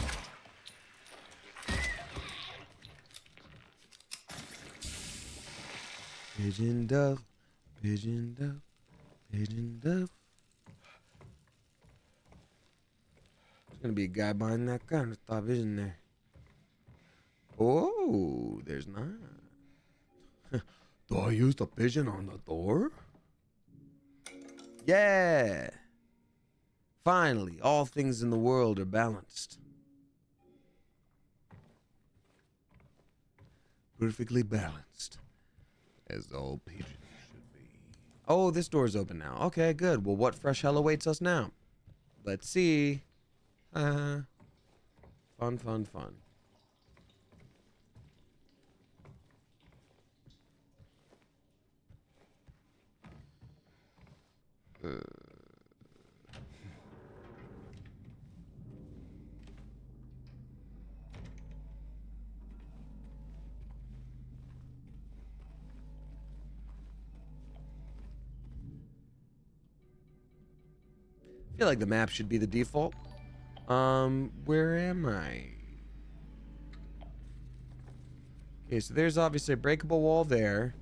Pigeon, dove. Pigeon, dove. Pigeon, dove. There's gonna be a guy behind that counter top, isn't there? Oh, there's not. Do I use the pigeon on the door? Yeah. Finally, all things in the world are balanced. Perfectly balanced. As all pigeons should be. Oh, this door's open now. Okay, good. Well, what fresh hell awaits us now? Let's see. Fun, fun, fun. I feel like the map should be the default. Where am I? Okay, so there's obviously a breakable wall there.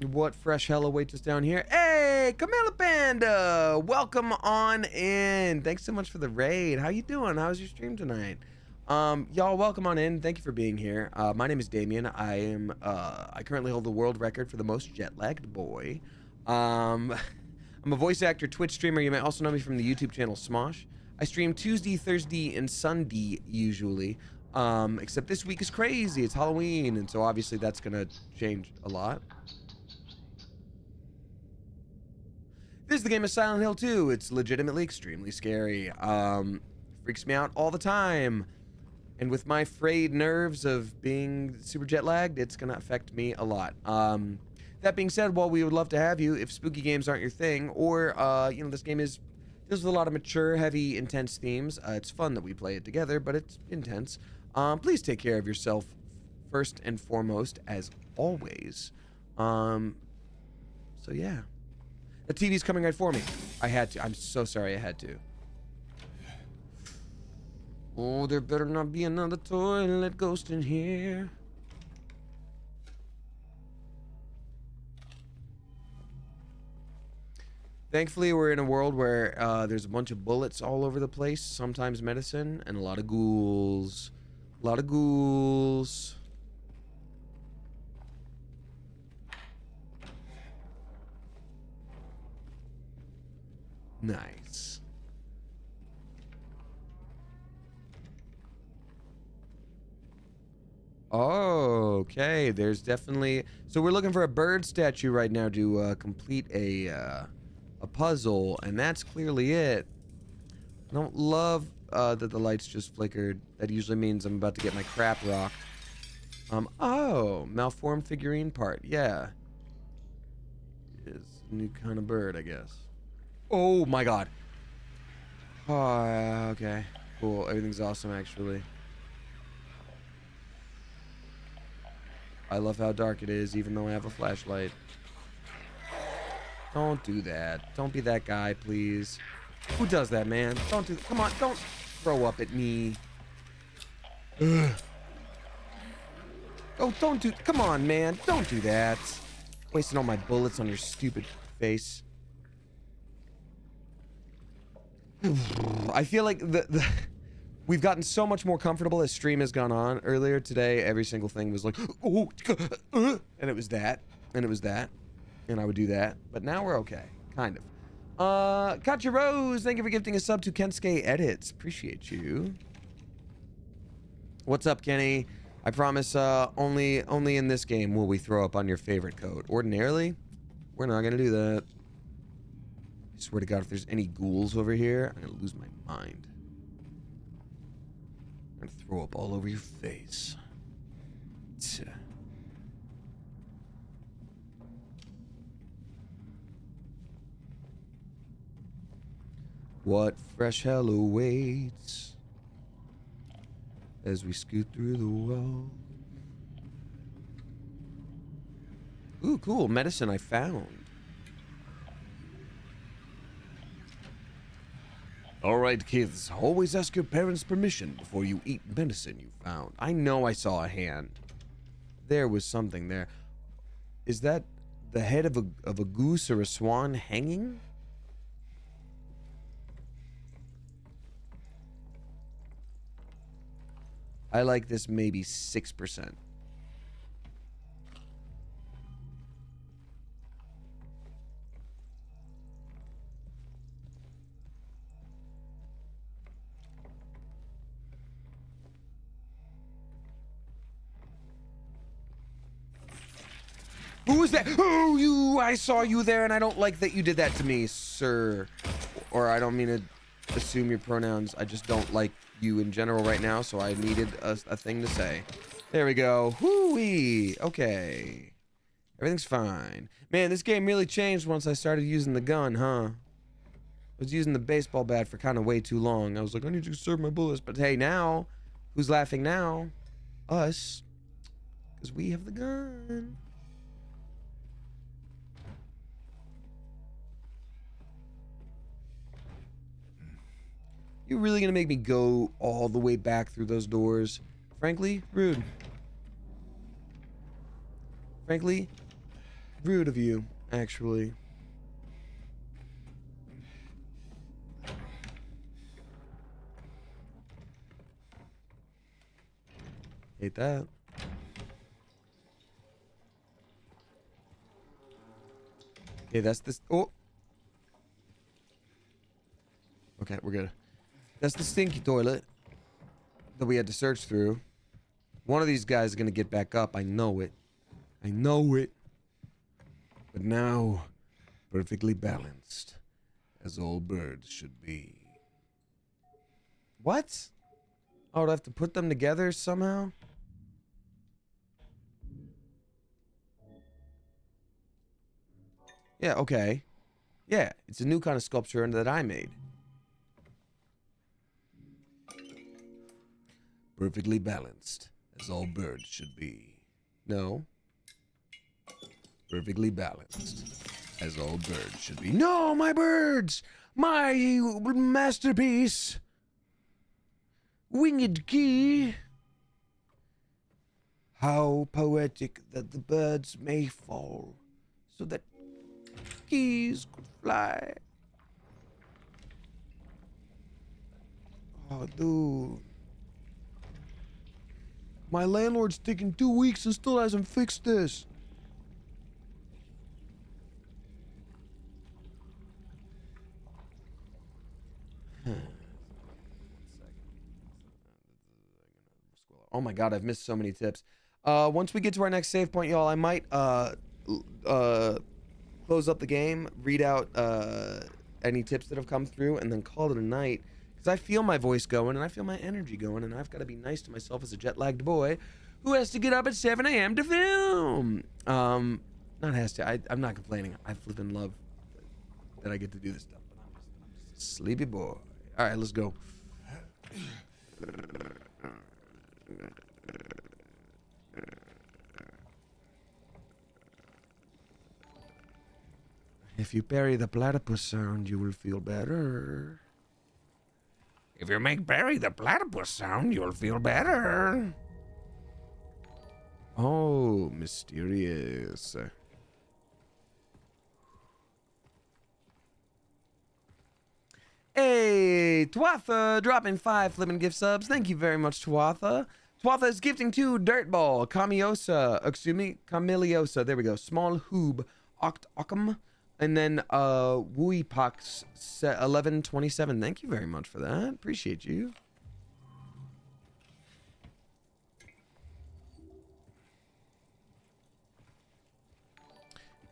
What fresh hell awaits us down here? Hey, Camilla Panda! Welcome on in. Thanks so much for the raid. How you doing? How's your stream tonight? Y'all, welcome on in. Thank you for being here. My name is Damien. I currently hold the world record for the most jet-lagged boy. I'm a voice actor, Twitch streamer. You may also know me from the YouTube channel Smosh. I stream Tuesday, Thursday, and Sunday usually. Except this week is crazy. It's Halloween, and so obviously that's gonna change a lot. This is the game of Silent Hill 2. It's legitimately extremely scary. Freaks me out all the time. And with my frayed nerves of being super jet lagged, it's gonna affect me a lot. That being said, while we would love to have you, if spooky games aren't your thing, or this game deals with a lot of mature, heavy, intense themes. It's fun that we play it together, but it's intense. Please take care of yourself first and foremost, as always. So yeah. The TV's coming right for me. I had to. I'm so sorry I had to. Oh, there better not be another toilet ghost in here. Thankfully, we're in a world where there's a bunch of bullets all over the place, sometimes medicine, and a lot of ghouls. A lot of ghouls. Nice. Oh, okay. There's definitely... So we're looking for a bird statue right now to complete a puzzle, and that's clearly it. I don't love that the lights just flickered. That usually means I'm about to get my crap rocked. Oh, malformed figurine part. Yeah. It's a new kind of bird, I guess. Oh my god. Oh, okay. Cool. Everything's awesome, actually. I love how dark it is, even though I have a flashlight. Don't do that. Don't be that guy, please. Who does that, man? Don't do... Come on, don't throw up at me. Ugh. Oh, don't do... Come on, man. Don't do that. Wasting all my bullets on your stupid face. I feel like we've gotten so much more comfortable as stream has gone on. Earlier today, every single thing was like, oh, and it was that, and it was that, and I would do that. But now we're okay, kind of. Katja Rose, thank you for gifting a sub to Kensuke Edits. Appreciate you. What's up, Kenny? I promise only in this game will we throw up on your favorite code. Ordinarily, we're not gonna do that. I swear to God, if there's any ghouls over here, I'm gonna lose my mind. I'm gonna throw up all over your face. Tch. What fresh hell awaits as we scoot through the wall? Ooh, cool. Medicine I found. Alright, kids. Always ask your parents' permission before you eat medicine you found. I know I saw a hand. There was something there. Is that the head of a goose or a swan hanging? I like this maybe 6%. Who was that? Oh, you! I saw you there, and I don't like that you did that to me, sir. Or I don't mean to assume your pronouns. I just don't like you in general right now, so I needed a thing to say. There we go. Whoo-wee. Okay. Everything's fine. Man, this game really changed once I started using the gun, huh? I was using the baseball bat for kind of way too long. I was like, I need to conserve my bullets. But hey, now, who's laughing now? Us. Because we have the gun. You're really gonna make me go all the way back through those doors? Frankly, rude. Frankly, rude of you, actually. Hate that. Okay, that's this. Oh. Okay, we're good. That's the stinky toilet that we had to search through. One of these guys is gonna get back up. I know it. I know it. But now, perfectly balanced, as all birds should be. What? Oh, do I have to put them together somehow? Yeah, okay. Yeah, it's a new kind of sculpture that I made. Perfectly balanced, as all birds should be. No. Perfectly balanced, as all birds should be. No, my birds! My masterpiece! Winged key! How poetic that the birds may fall, so that keys could fly. Oh, dude. My landlord's taking 2 weeks and still hasn't fixed this. Oh my god, I've missed so many tips. Once we get to our next save point, y'all, I might close up the game, read out any tips that have come through, and then call it a night. Because I feel my voice going, and I feel my energy going, and I've got to be nice to myself as a jet-lagged boy who has to get up at 7 a.m. to film. Not has to. I'm not complaining. I flippin' love that I get to do this stuff, but I'm just a sleepy boy. All right, let's go. If you parry the platypus sound, you will feel better. If you make Barry the platypus sound, you'll feel better. Oh, mysterious. Hey, Twatha dropping 5 flippin' gift subs. Thank you very much, Twatha. Twatha is gifting 2 Dirtball, Camiliosa, there we go. Small Hoob, Ockham. And then Wooipox 1127. Thank you very much for that. Appreciate you.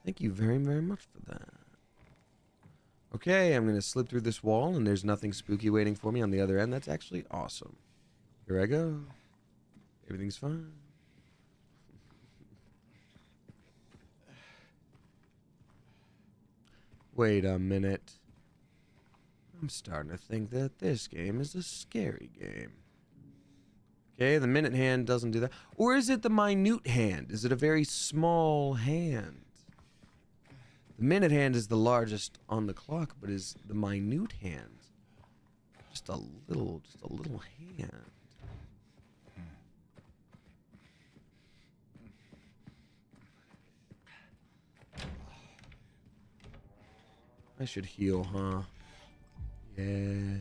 Thank you very, very much for that. Okay, I'm going to slip through this wall, and there's nothing spooky waiting for me on the other end. That's actually awesome. Here I go. Everything's fine. Wait a minute. I'm starting to think that this game is a scary game. Okay, the minute hand doesn't do that. Or is it the minute hand? Is it a very small hand? The minute hand is the largest on the clock, but is the minute hand just a little hand? I should heal, huh? Yeah.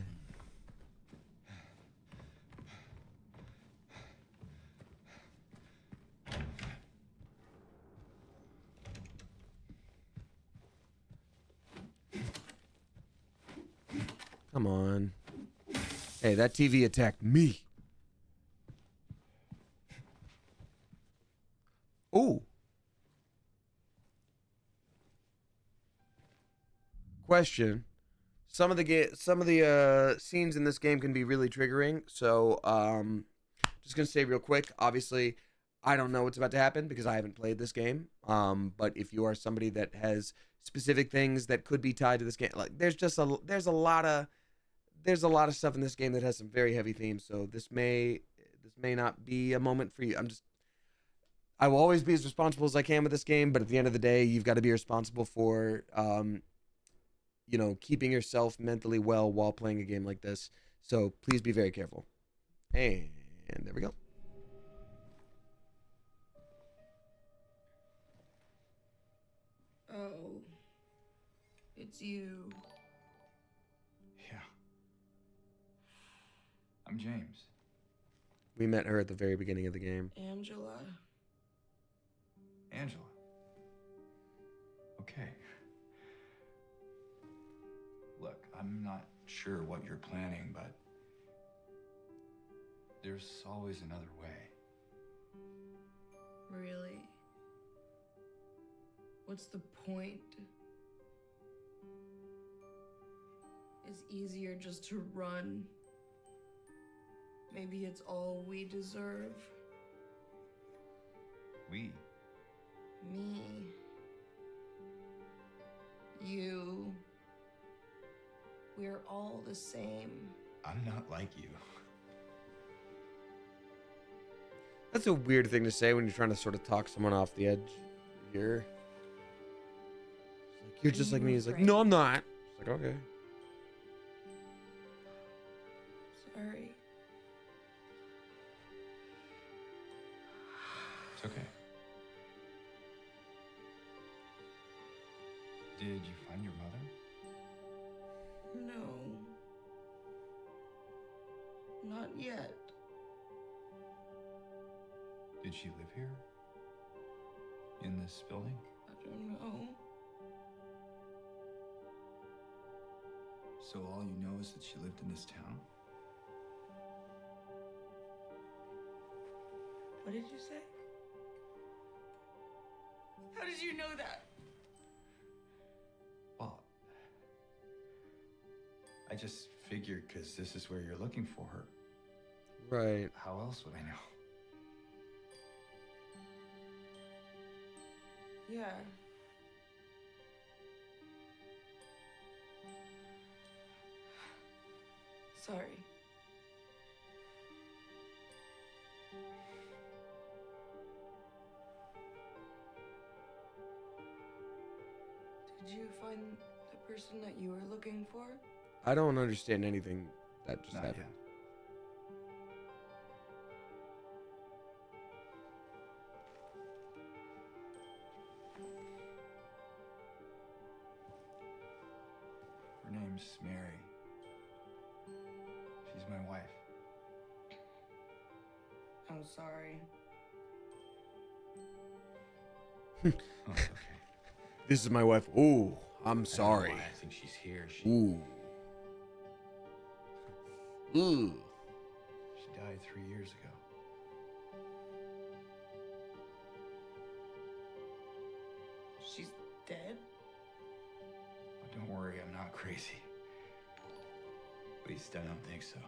Come on. Hey, that TV attacked me. Ooh. Question. Some of the scenes in this game can be really triggering, so just gonna say real quick, obviously I don't know what's about to happen because I haven't played this game. But if you are somebody that has specific things that could be tied to this game, like there's a lot of stuff in this game that has some very heavy themes, so this may not be a moment for you. I will always be as responsible as I can with this game, but at the end of the day, you've got to be responsible for keeping yourself mentally well while playing a game like this. So please be very careful. And there we go. Oh, it's you. Yeah. I'm James. We met her at the very beginning of the game. Angela. Angela. Okay. Look, I'm not sure what you're planning, but there's always another way. Really? What's the point? It's easier just to run. Maybe it's all we deserve. We? Me. You. We're all the same. I'm not like you. That's a weird thing to say when you're trying to sort of talk someone off the edge here. Like, you're just like me. He's like, no, I'm not. It's like, okay. Sorry. It's okay. Did you find your mother? No. Not yet. Did she live here? In this building? I don't know. So all you know is that she lived in this town? What did you say? How did you know that? Well, I just figured because this is where you're looking for her. Right. How else would I know? Yeah. Sorry. Did you find the person that you were looking for? I don't understand anything that just Not happened. yet. Her name's Mary. She's my wife. I'm sorry. Oh, it's okay. This is my wife. Ooh, I'm I don't know sorry. why I think she's here. She Ooh. Ooh. died 3 years ago. She's worry, I'm not crazy. At least I don't think so.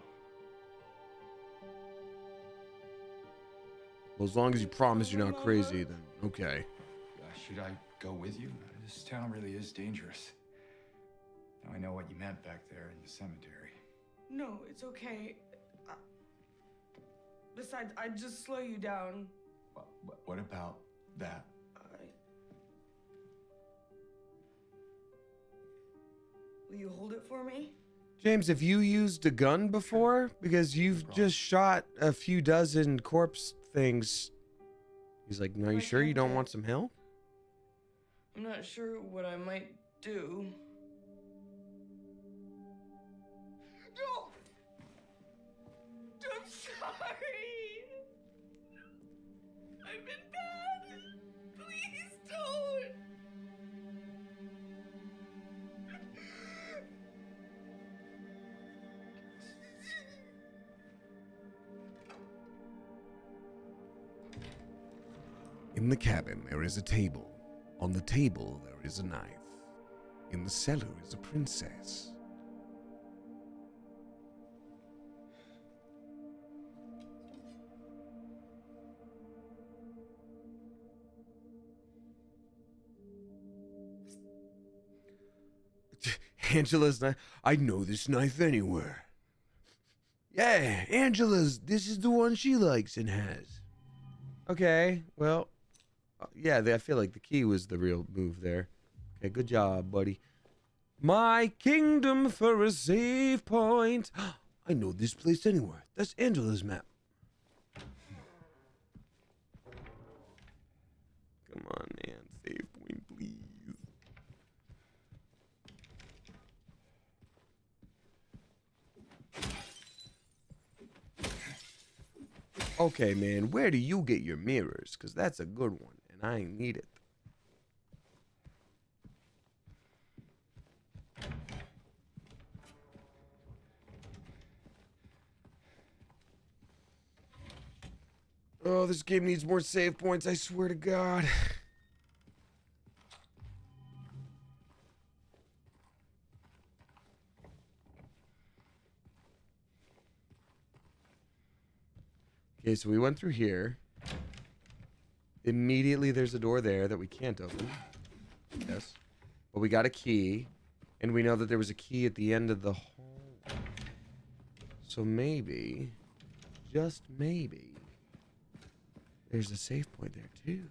Well, as long as you promise you're not crazy, then okay. Should I go with you? This town really is dangerous. Now I know what you meant back there in the cemetery. No, it's okay. Besides, I'd just slow you down. What about that? Will you hold it for me? James, have you used a gun before? Because you've just shot a few dozen corpse things. He's like, no, you sure you don't want some help? I'm not sure what I might do. No! I'm sorry! I've been bad! Please don't! In the cabin, there is a table. On the table, there is a knife. In the cellar is a princess. Angela's knife. I know this knife anywhere. Yeah, Angela's. This is the one she likes and has. Okay, well, yeah, I feel like the key was the real move there. Okay, good job, buddy. My kingdom for a save point. I know this place anywhere. That's Angela's map. Come on, man. Save point, please. Okay, man, where do you get your mirrors? Because that's a good one, and I ain't need it. Oh, this game needs more save points, I swear to God. Okay, so we went through here. Immediately there's a door there that we can't open. Yes. But we got a key. And we know that there was a key at the end of the hall. So maybe, just maybe, there's a save point there too.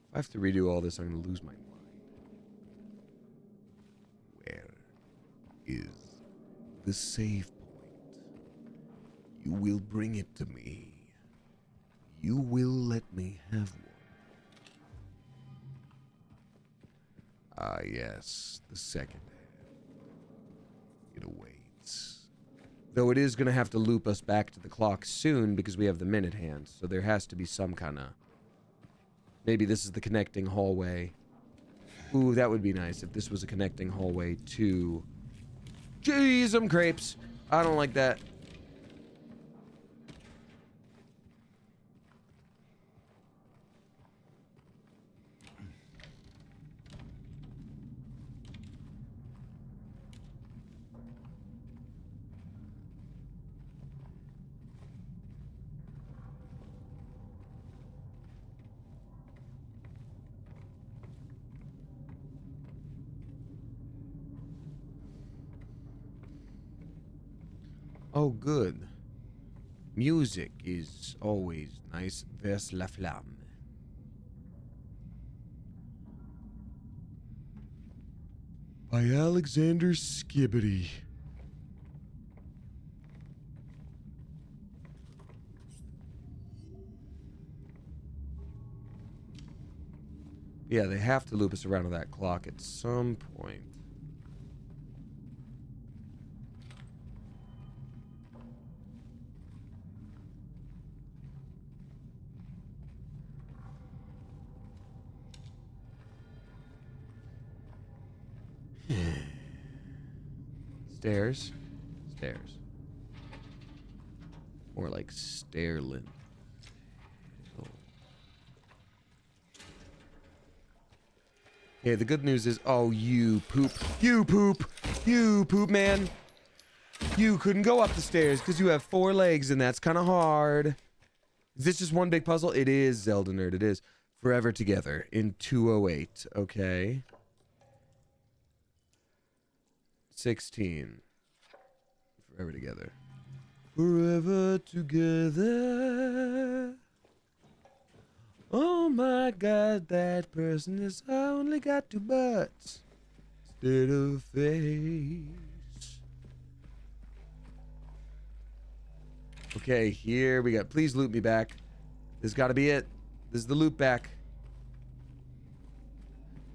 If I have to redo all this, I'm going to lose my mind. Where is the save point? You will bring it to me. You will let me have one. Ah, yes, the second hand. It awaits. Though it is going to have to loop us back to the clock soon because we have the minute hand, so there has to be some kind of... Maybe this is the connecting hallway. Ooh, that would be nice if this was a connecting hallway to... Jeez, I'm crepes. I don't like that. Oh, good. Music is always nice. Vers la flamme. By Alexander Skibbity. Yeah, they have to loop us around to that clock at some point. Stairs. Stairs. More like stairlin. Oh. Okay, the good news is, oh, you poop. You poop. You poop, man. You couldn't go up the stairs because you have 4 legs, and that's kind of hard. Is this just one big puzzle? It is, Zelda Nerd. It is. Forever together in 208. Okay. 16. Forever together. Forever together. Oh my God, that person has only got 2 butts instead of face. Okay, here we go. Please loop me back. This has got to be it. This is the loop back.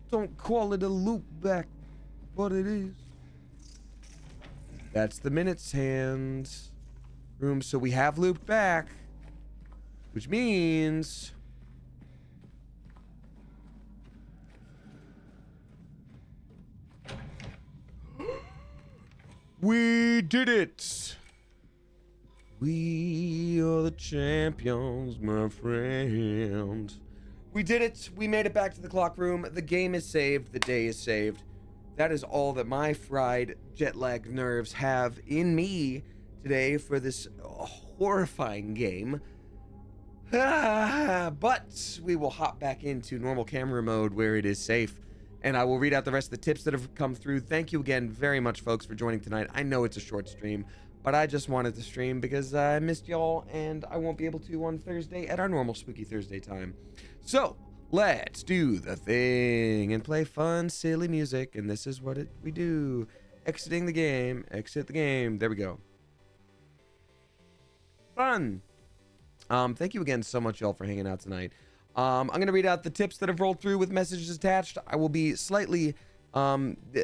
Don't call it a loop back, but it is. That's the minutes hand room. So we have looped back, which means we did it. We are the champions, my friend. We did it. We made it back to the clock room. The game is saved. The day is saved. That is all that my fried jet lag nerves have in me today for this horrifying game. But we will hop back into normal camera mode where it is safe. And I will read out the rest of the tips that have come through. Thank you again very much, folks, for joining tonight. I know it's a short stream, but I just wanted to stream because I missed y'all, and I won't be able to on Thursday at our normal Spooky Thursday time. So, let's do the thing and play fun, silly music, and this is what we do. Exiting the game. Exit the game. There we go. Fun. Thank you again so much, y'all, for hanging out tonight. I'm going to read out the tips that have rolled through with messages attached. I will be slightly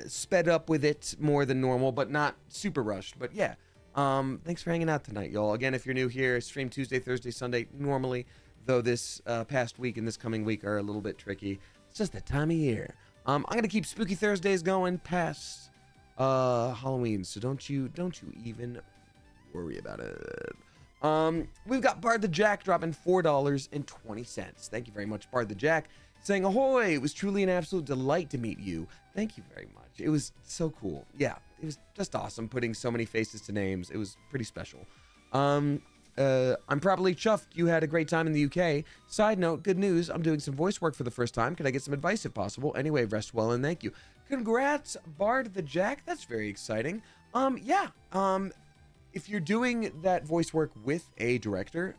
sped up with it more than normal, but not super rushed. But yeah, thanks for hanging out tonight, y'all. Again, if you're new here, stream Tuesday, Thursday, Sunday normally, though this past week and this coming week are a little bit tricky. It's just that time of year. I'm going to keep Spooky Thursdays going past Halloween, so don't you even worry about it. We've got Bard the Jack dropping $4.20. Thank you very much, Bard the Jack, saying, ahoy, it was truly an absolute delight to meet you. Thank you very much. It was so cool. Yeah, it was just awesome putting so many faces to names. It was pretty special. I'm probably chuffed you had a great time in the UK. Side note, good news, I'm doing some voice work for the first time. Could I get some advice if possible? Anyway, rest well and thank you. Congrats, Bard the Jack. That's very exciting. If you're doing that voice work with a director,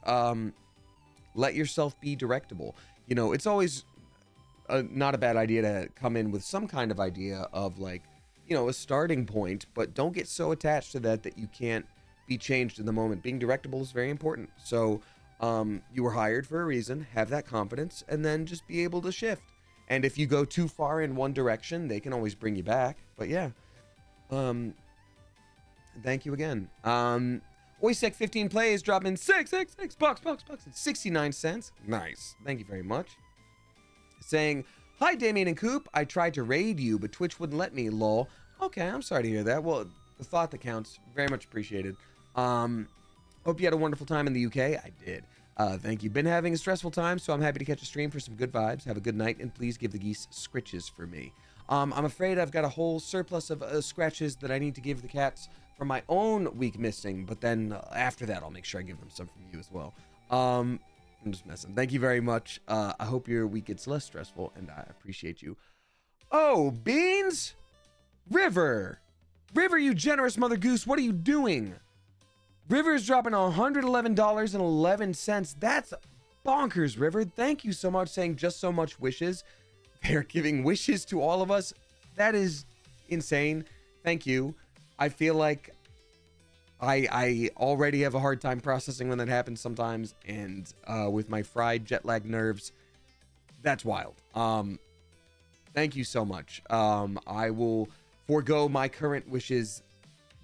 let yourself be directable. You know, it's always not a bad idea to come in with some kind of idea of, like, you know, a starting point, but don't get so attached to that you can't be changed in the moment. Being directable is very important. So you were hired for a reason, have that confidence, and then just be able to shift. And if you go too far in one direction, they can always bring you back. But yeah. Thank you again. Oysek 15 plays, dropping $6 and 69 cents. Nice. Thank you very much. Saying, hi, Damien and Coop. I tried to raid you, but Twitch wouldn't let me, lol. Okay, I'm sorry to hear that. Well, the thought that counts. Very much appreciated. Hope you had a wonderful time in the UK. I did. Thank you. Been having a stressful time, so I'm happy to catch a stream for some good vibes. Have a good night, and please give the geese scritches for me. I'm afraid I've got a whole surplus of scratches that I need to give the cats from my own week missing, but then after that, I'll make sure I give them some from you as well. I'm just messing. Thank you very much. I hope your week gets less stressful, and I appreciate you. Oh, Beans? River, you generous mother goose, what are you doing? River's dropping $111.11. That's bonkers, River. Thank you so much, saying just so much wishes. They're giving wishes to all of us. That is insane. Thank you. I feel like I already have a hard time processing when that happens sometimes, and with my fried jet lag nerves, that's wild. Thank you so much. I will forego my current wishes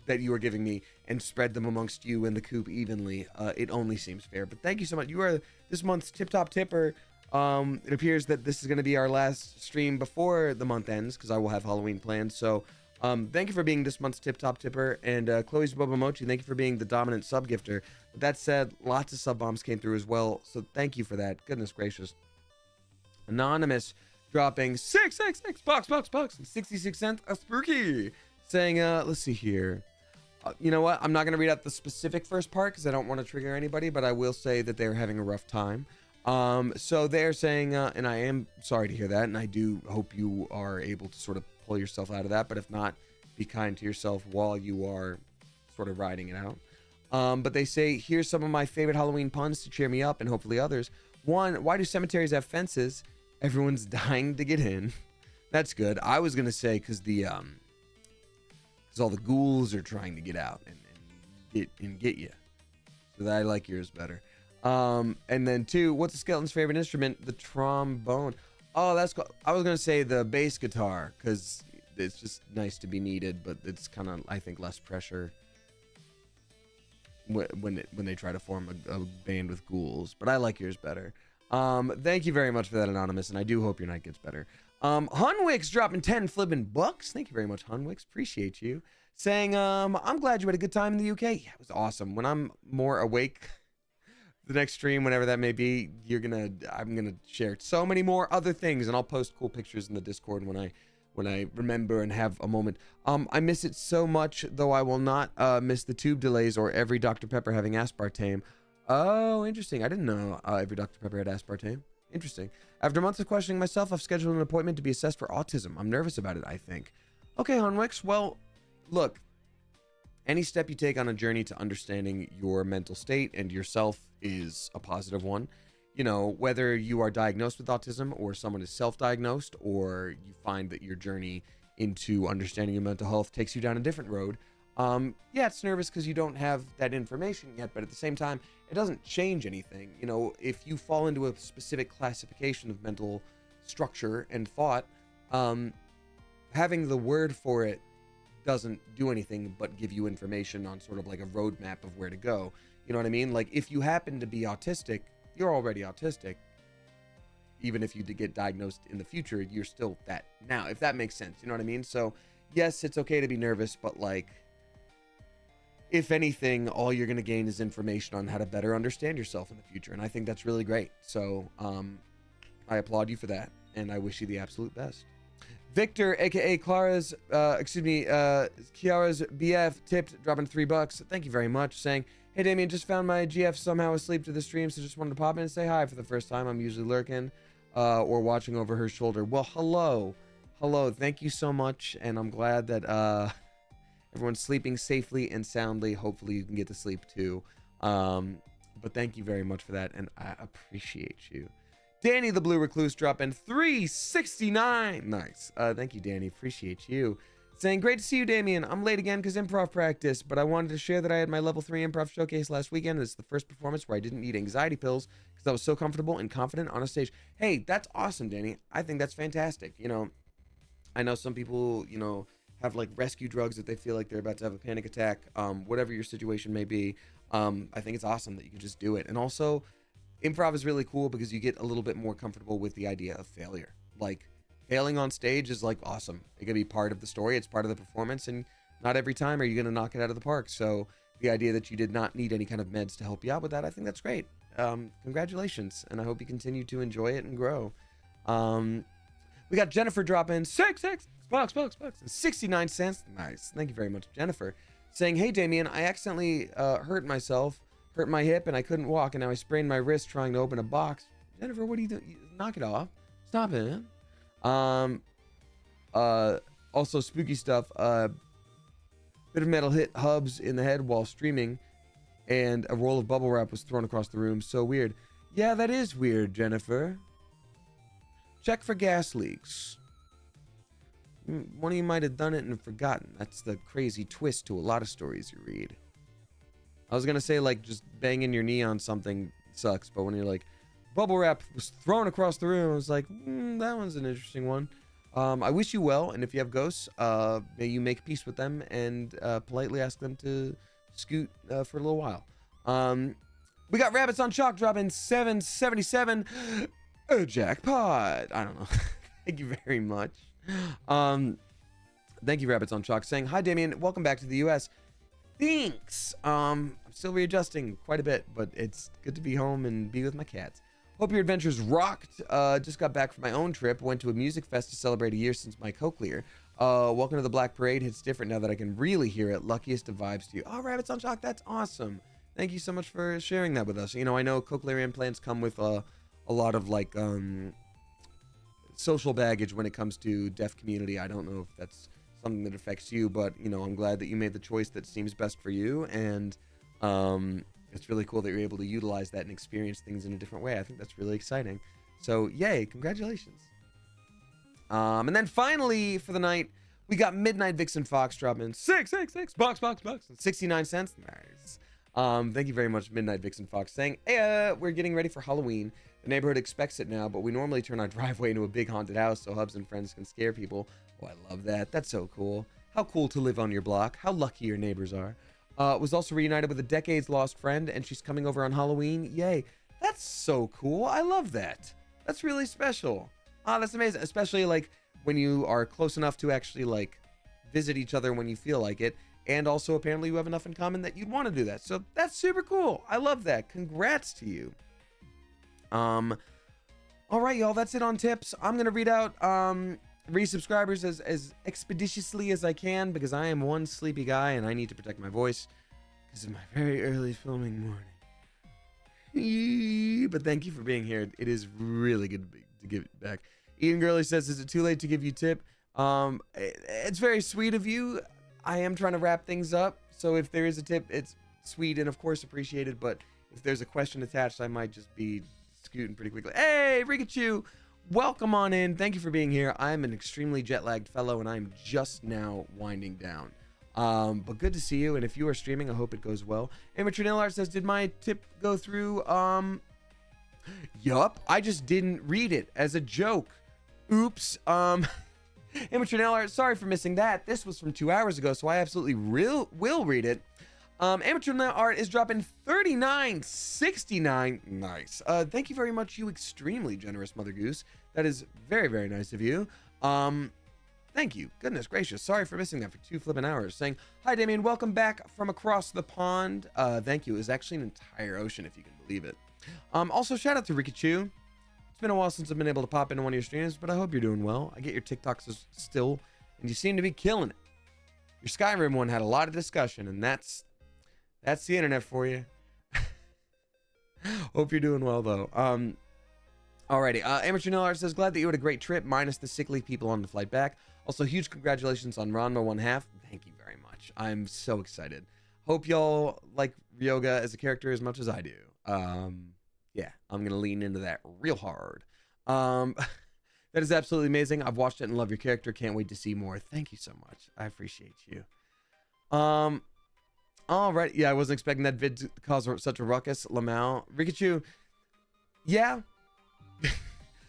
that you are giving me and spread them amongst you and the coop evenly. It only seems fair, but thank you so much. You are this month's tip top tipper. It appears that this is going to be our last stream before the month ends, because I will have Halloween planned. So Thank you for being this month's Tip Top Tipper. And Chloe's Boba Mochi, thank you for being the dominant sub gifter. With that said, lots of sub bombs came through as well. So thank you for that. Goodness gracious. Anonymous dropping 666 bucks and 66 cents a spooky. Saying, let's see here. You know what? I'm not going to read out the specific first part because I don't want to trigger anybody, but I will say that they're having a rough time. So they're saying, and I am sorry to hear that, and I do hope you are able to sort of pull yourself out of that, but if not, be kind to yourself while you are sort of riding it out. But they say, here's some of my favorite Halloween puns to cheer me up and hopefully others. One, why do cemeteries have fences? Everyone's dying to get in. That's good. I was going to say because all the ghouls are trying to get out and get you. So that I like yours better. And then 2, what's a skeleton's favorite instrument? The trombone. Oh, that's cool. I was gonna say the bass guitar because it's just nice to be needed, but it's kind of, I think, less pressure when they try to form a band with ghouls. But I like yours better. Thank you very much for that, Anonymous, and I do hope your night gets better. Hunwix dropping 10 flippin' bucks. Thank you very much, Hunwix. Appreciate you. Saying, I'm glad you had a good time in the UK. Yeah, it was awesome. When I'm more awake the next stream, whenever that may be, I'm gonna share so many more other things, and I'll post cool pictures in the Discord when I remember and have a moment. I miss it so much, though I will not miss the tube delays or every Dr. Pepper having aspartame. Oh, interesting. I didn't know every Dr. Pepper had aspartame. Interesting. After months of questioning myself, I've scheduled an appointment to be assessed for autism. I'm nervous about it, I think. Okay, Hunwix. Well, look, any step you take on a journey to understanding your mental state and yourself is a positive one. You know, whether you are diagnosed with autism or someone is self-diagnosed, or you find that your journey into understanding your mental health takes you down a different road. Yeah, it's nervous because you don't have that information yet, but at the same time, it doesn't change anything. You know, if you fall into a specific classification of mental structure and thought, having the word for it doesn't do anything but give you information on sort of like a roadmap of where to go. You know what I mean? Like, if you happen to be autistic, you're already autistic. Even if you did get diagnosed in the future, you're still that now, if that makes sense. You know what I mean? So yes, it's okay to be nervous, but like, if anything, all you're going to gain is information on how to better understand yourself in the future. And I think that's really great. So I applaud you for that. And I wish you the absolute best. Victor, aka Kiara's BF, tipped, dropping $3. Thank you very much. Saying, hey Damien, just found my GF somehow asleep to the stream, so just wanted to pop in and say hi for the first time. I'm usually lurking or watching over her shoulder. Well, hello. Thank you so much, and I'm glad that everyone's sleeping safely and soundly. Hopefully you can get to sleep too. But thank you very much for that, and I appreciate you. Danny the Blue Recluse dropping $3.69. Nice. Thank you, Danny. Appreciate you. Saying, great to see you, Damien. I'm late again because improv practice, but I wanted to share that I had my level 3 improv showcase last weekend. It's the first performance where I didn't need anxiety pills because I was so comfortable and confident on a stage. Hey, that's awesome, Danny. I think that's fantastic. You know, I know some people, you know, have like rescue drugs if they feel like they're about to have a panic attack. Whatever your situation may be, I think it's awesome that you can just do it. And also, improv is really cool because you get a little bit more comfortable with the idea of failure. Like, failing on stage is like awesome. It can be part of the story. It's part of the performance, and not every time are you going to knock it out of the park. So the idea that you did not need any kind of meds to help you out with that, I think that's great. Congratulations, and I hope you continue to enjoy it and grow. We got Jennifer dropping $6 and 69 cents. Nice. Thank you very much, Jennifer. Saying, hey Damien, I accidentally hurt my hip, and I couldn't walk, and now I sprained my wrist trying to open a box. Jennifer, what are you doing? Knock it off. Stop it. Also spooky stuff. Bit of metal hit Hubs in the head while streaming, and a roll of bubble wrap was thrown across the room. So weird. Yeah, that is weird, Jennifer. Check for gas leaks. One of you might have done it and forgotten. That's the crazy twist to a lot of stories you read. I was gonna say, like, just banging your knee on something sucks, but when you're like, bubble wrap was thrown across the room, I was like, that one's an interesting one. I wish you well, and if you have ghosts, may you make peace with them and politely ask them to scoot for a little while. We got Rabbits on Chalk dropping $7.77. Jackpot. I don't know. Thank you very much. Thank you, Rabbits on Chalk, saying, hi, Damien. Welcome back to the U.S. Thanks. I'm still readjusting quite a bit, but it's good to be home and be with my cats. Hope your adventures rocked. Just got back from my own trip. Went to a music fest to celebrate a year since my cochlear. Welcome to the Black Parade. Hits different now that I can really hear it. Luckiest of vibes to you. Oh, Rabbits on Chalk, that's awesome. Thank you so much for sharing that with us. You know, I know cochlear implants come with a lot of like social baggage when it comes to deaf community. I don't know if that's something that affects you, but you know, I'm glad that you made the choice that seems best for you, and it's really cool that you're able to utilize that and experience things in a different way. I think that's really exciting. So yay, congratulations. And then finally for the night, we got Midnight Vixen Fox dropping 666 box and 69 cents. Nice. Thank you very much, Midnight Vixen Fox, saying, hey, we're getting ready for Halloween. The neighborhood expects it now, but we normally turn our driveway into a big haunted house so Hubs and friends can scare people. Oh, I love that. That's so cool. How cool to live on your block. How lucky your neighbors are. Was also reunited with a decades-lost friend, and she's coming over on Halloween. Yay. That's so cool. I love that. That's really special. That's amazing. Especially, like, when you are close enough to actually, like, visit each other when you feel like it. And also, apparently, you have enough in common that you'd want to do that. So, that's super cool. I love that. Congrats to you. All right, y'all. That's it on tips. I'm going to read out resubscribers as expeditiously as I can because I am one sleepy guy and I need to protect my voice because of my very early filming morning. But thank you for being here. It is really good to give it back. Ian Gurley says, is it too late to give you tip? It's very sweet of you. I am trying to wrap things up, so if there is a tip, it's sweet and of course appreciated, but if there's a question attached, I might just be scooting pretty quickly. Hey, Rikachu! Welcome on in. Thank you for being here. I'm an extremely jet-lagged fellow, and I'm just now winding down. But good to see you, and if you are streaming, I hope it goes well. Amateur Nail Art says, did my tip go through? Yup. I just didn't read it as a joke. Oops. Amateur Nail Art, sorry for missing that. This was from 2 hours ago, so I absolutely will read it. Amateur Nail Art is dropping $39.69. Nice. Thank you very much, you extremely generous Mother Goose. That is very, very nice of you. Thank you. Goodness gracious. Sorry for missing that for 2 flipping hours. Saying, hi, Damien. Welcome back from across the pond. Thank you. It was actually an entire ocean, if you can believe it. Also, shout out to Rikachu. It's been a while since I've been able to pop into one of your streams, but I hope you're doing well. I get your TikToks still, and you seem to be killing it. Your Skyrim one had a lot of discussion, and that's the internet for you. Hope you're doing well, though. Alrighty. Amateur Nail Art says, glad that you had a great trip, minus the sickly people on the flight back. Also, huge congratulations on Ranma 1/2. Thank you very much. I'm so excited. Hope y'all like Ryoga as a character as much as I do. Yeah, I'm going to lean into that real hard. That is absolutely amazing. I've watched it and love your character. Can't wait to see more. Thank you so much. I appreciate you. All right. Yeah, I wasn't expecting that vid to cause such a ruckus. Lamau. Rikachu. Yeah.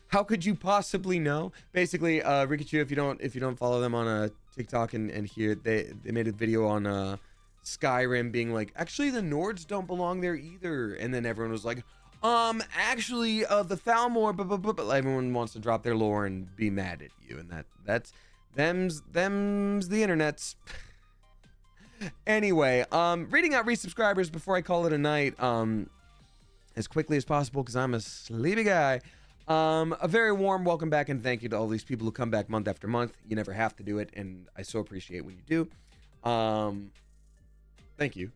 How could you possibly know? Basically, Rikachu, if you don't follow them on TikTok and here, they made a video on Skyrim being like, actually the Nords don't belong there either. And then everyone was like, actually, the Thalmor, but everyone wants to drop their lore and be mad at you, and that's them's the internets. Anyway, reading out resubscribers before I call it a night, as quickly as possible because I'm a sleepy guy. A very warm welcome back and thank you to all these people who come back month after month. You never have to do it, and I so appreciate when you do. Thank you.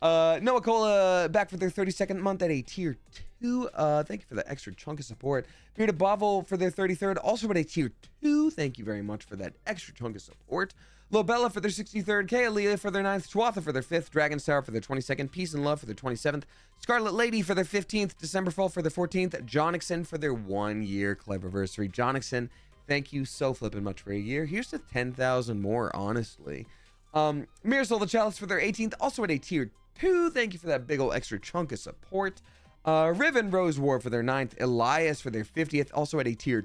Noah Cola back for their 32nd month at a tier 2. Thank you for the extra chunk of support. Bearded Bovel for their 33rd, also at a tier 2. Thank you very much for that extra chunk of support. Lobella for their 63rd, Kaelia for their 9th, Tuatha for their 5th, Dragon Star for their 22nd, Peace and Love for their 27th, Scarlet Lady for their 15th, Decemberfall for their 14th, Jonixon for their 1-year Cleverversary. Jonixon, thank you so flippin' much for a year. Here's to 10,000 more, honestly. Mirasol the Chalice for their 18th, also at a tier 2. Thank you for that big ol' extra chunk of support. Riven Rose War for their 9th, Elias for their 50th, also at a tier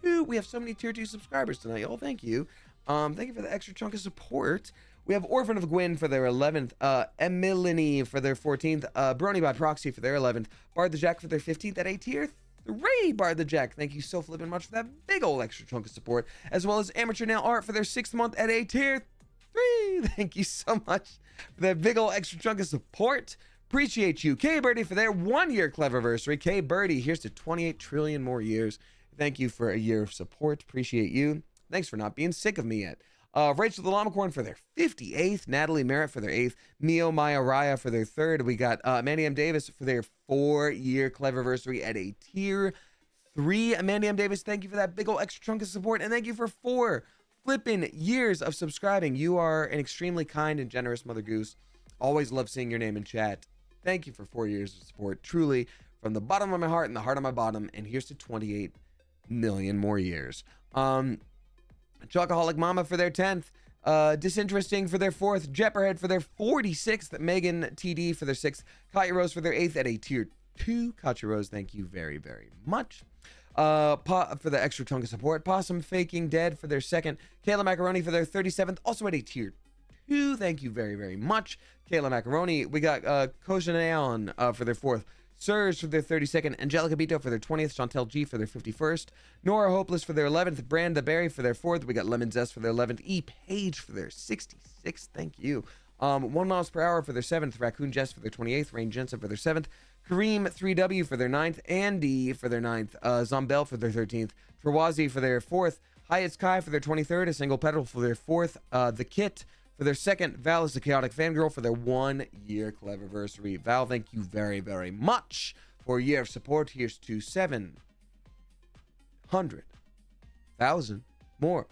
2. We have so many tier 2 subscribers tonight, y'all. Thank you. Thank you for the extra chunk of support. We have Orphan of Gwyn for their 11th, Emilini for their 14th, Brony by Proxy for their 11th, Bard the Jack for their 15th at a tier Ray Bar the Jack, thank you so flippin' much for that big old extra chunk of support, as well as Amateur Nail Art for their 6th month at a tier 3. Thank you so much for that big old extra chunk of support. Appreciate you. K Birdie for their 1-year Cleverversary. K Birdie, here's to 28 trillion more years. Thank you for a year of support. Appreciate you. Thanks for not being sick of me yet. Rachel the Llamacorn for their 58th, Natalie Merritt for their 8th, Mio Maya Raya for their 3rd. We got Mandy M. Davis for their 4-year Cleverversary at a tier 3. Mandy M. Davis, thank you for that big ol' extra chunk of support, and thank you for 4 flippin' years of subscribing. You are an extremely kind and generous Mother Goose. Always love seeing your name in chat. Thank you for 4 years of support, truly, from the bottom of my heart and the heart of my bottom, and here's to 28 million more years. Chocoholic Mama for their 10th, Disinteresting for their 4th, Jepperhead for their 46th, Megan TD for their 6th, Katya Rose for their 8th at a tier 2. Katya Rose, thank you very, very much. For the extra chunk of support, Possum Faking Dead for their 2nd, Kayla Macaroni for their 37th, also at a tier 2. Thank you very, very much, Kayla Macaroni. We got Kojanaeon for their 4th, Surge for their 32nd, Angelica Bito for their 20th, Chantel G for their 51st, Nora Hopeless for their 11th, Branda Berry for their 4th. We got Lemon Zest for their 11th, E Page for their 66th. Thank you. 1 miles per hour for their 7th, Raccoon Jess for their 28th, Rain Jensen for their 7th, Kareem 3W for their 9th, Andy for their 9th, Zombel for their 13th, Trawazi for their 4th, Hyatt Sky for their 23rd, A Single Petal for their 4th, The Kit for their 2nd, Val is the Chaotic Fangirl for their 1-year Cleverversary. Val, thank you very, very much for a year of support. Here's to 700,000 more.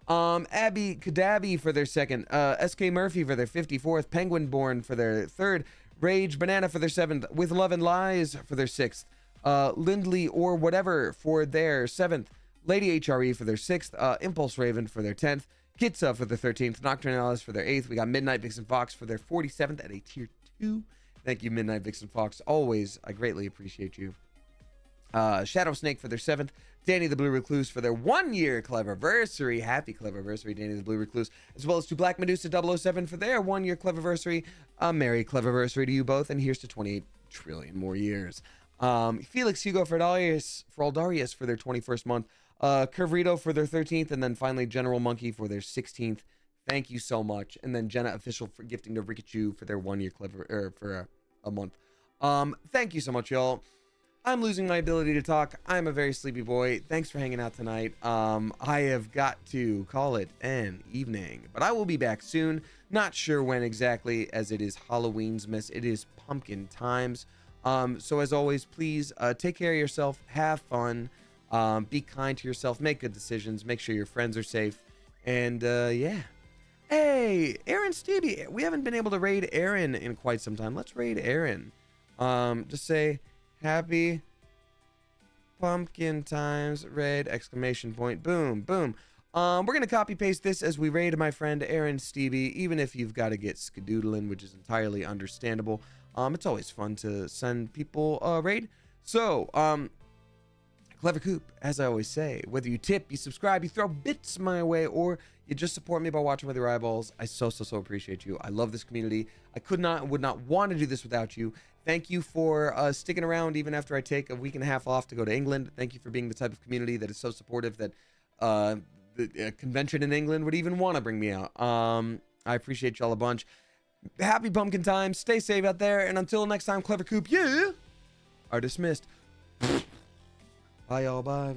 Abby Kadabi for their 2nd, SK Murphy for their 54th, Penguin Born for their 3rd, Rage Banana for their 7th, With Love and Lies for their 6th, Lindley or Whatever for their 7th, Lady HRE for their 6th, Impulse Raven for their 10th, Kitsa for the 13th, Nocturnalis for their 8th. We got Midnight Vixen Fox for their 47th at a tier 2. Thank you, Midnight Vixen Fox. Always, I greatly appreciate you. Shadow Snake for their 7th, Danny the Blue Recluse for their 1-year Cleverversary. Happy Cleverversary, Danny the Blue Recluse. As well as to Black Medusa 007 for their 1-year Cleverversary. Merry Cleverversary to you both, and here's to 28 trillion more years. Felix Hugo Ferdarius for their 21st month. Curvrito for their 13th, and then finally General Monkey for their 16th. Thank you so much. And then Jenna Official for gifting to Rikachu for their 1-year for a month. Thank you so much, y'all. I'm losing my ability to talk. I'm a very sleepy boy. Thanks for hanging out tonight. I have got to call it an evening, but I will be back soon. Not sure when exactly, as it is Halloween's miss. It is pumpkin times. So as always, please take care of yourself. Have fun. Be kind to yourself, make good decisions, make sure your friends are safe, and yeah. Hey, Aaron Stevie, we haven't been able to raid Aaron in quite some time. Let's raid Aaron. Just say happy pumpkin times, raid, exclamation point, boom, boom. We're gonna copy paste this as we raid my friend Aaron Stevie, even if you've got to get skadoodling, which is entirely understandable. It's always fun to send people a raid. So, Clever Coop, as I always say, whether you tip, you subscribe, you throw bits my way, or you just support me by watching with your eyeballs, I so appreciate you. I love this community. I could not and would not want to do this without you. Thank you for sticking around even after I take a week and a half off to go to England. Thank you for being the type of community that is so supportive that the convention in England would even want to bring me out. I appreciate y'all a bunch. Happy pumpkin time. Stay safe out there. And until next time, Clever Coop, you are dismissed. Bye, y'all. Bye.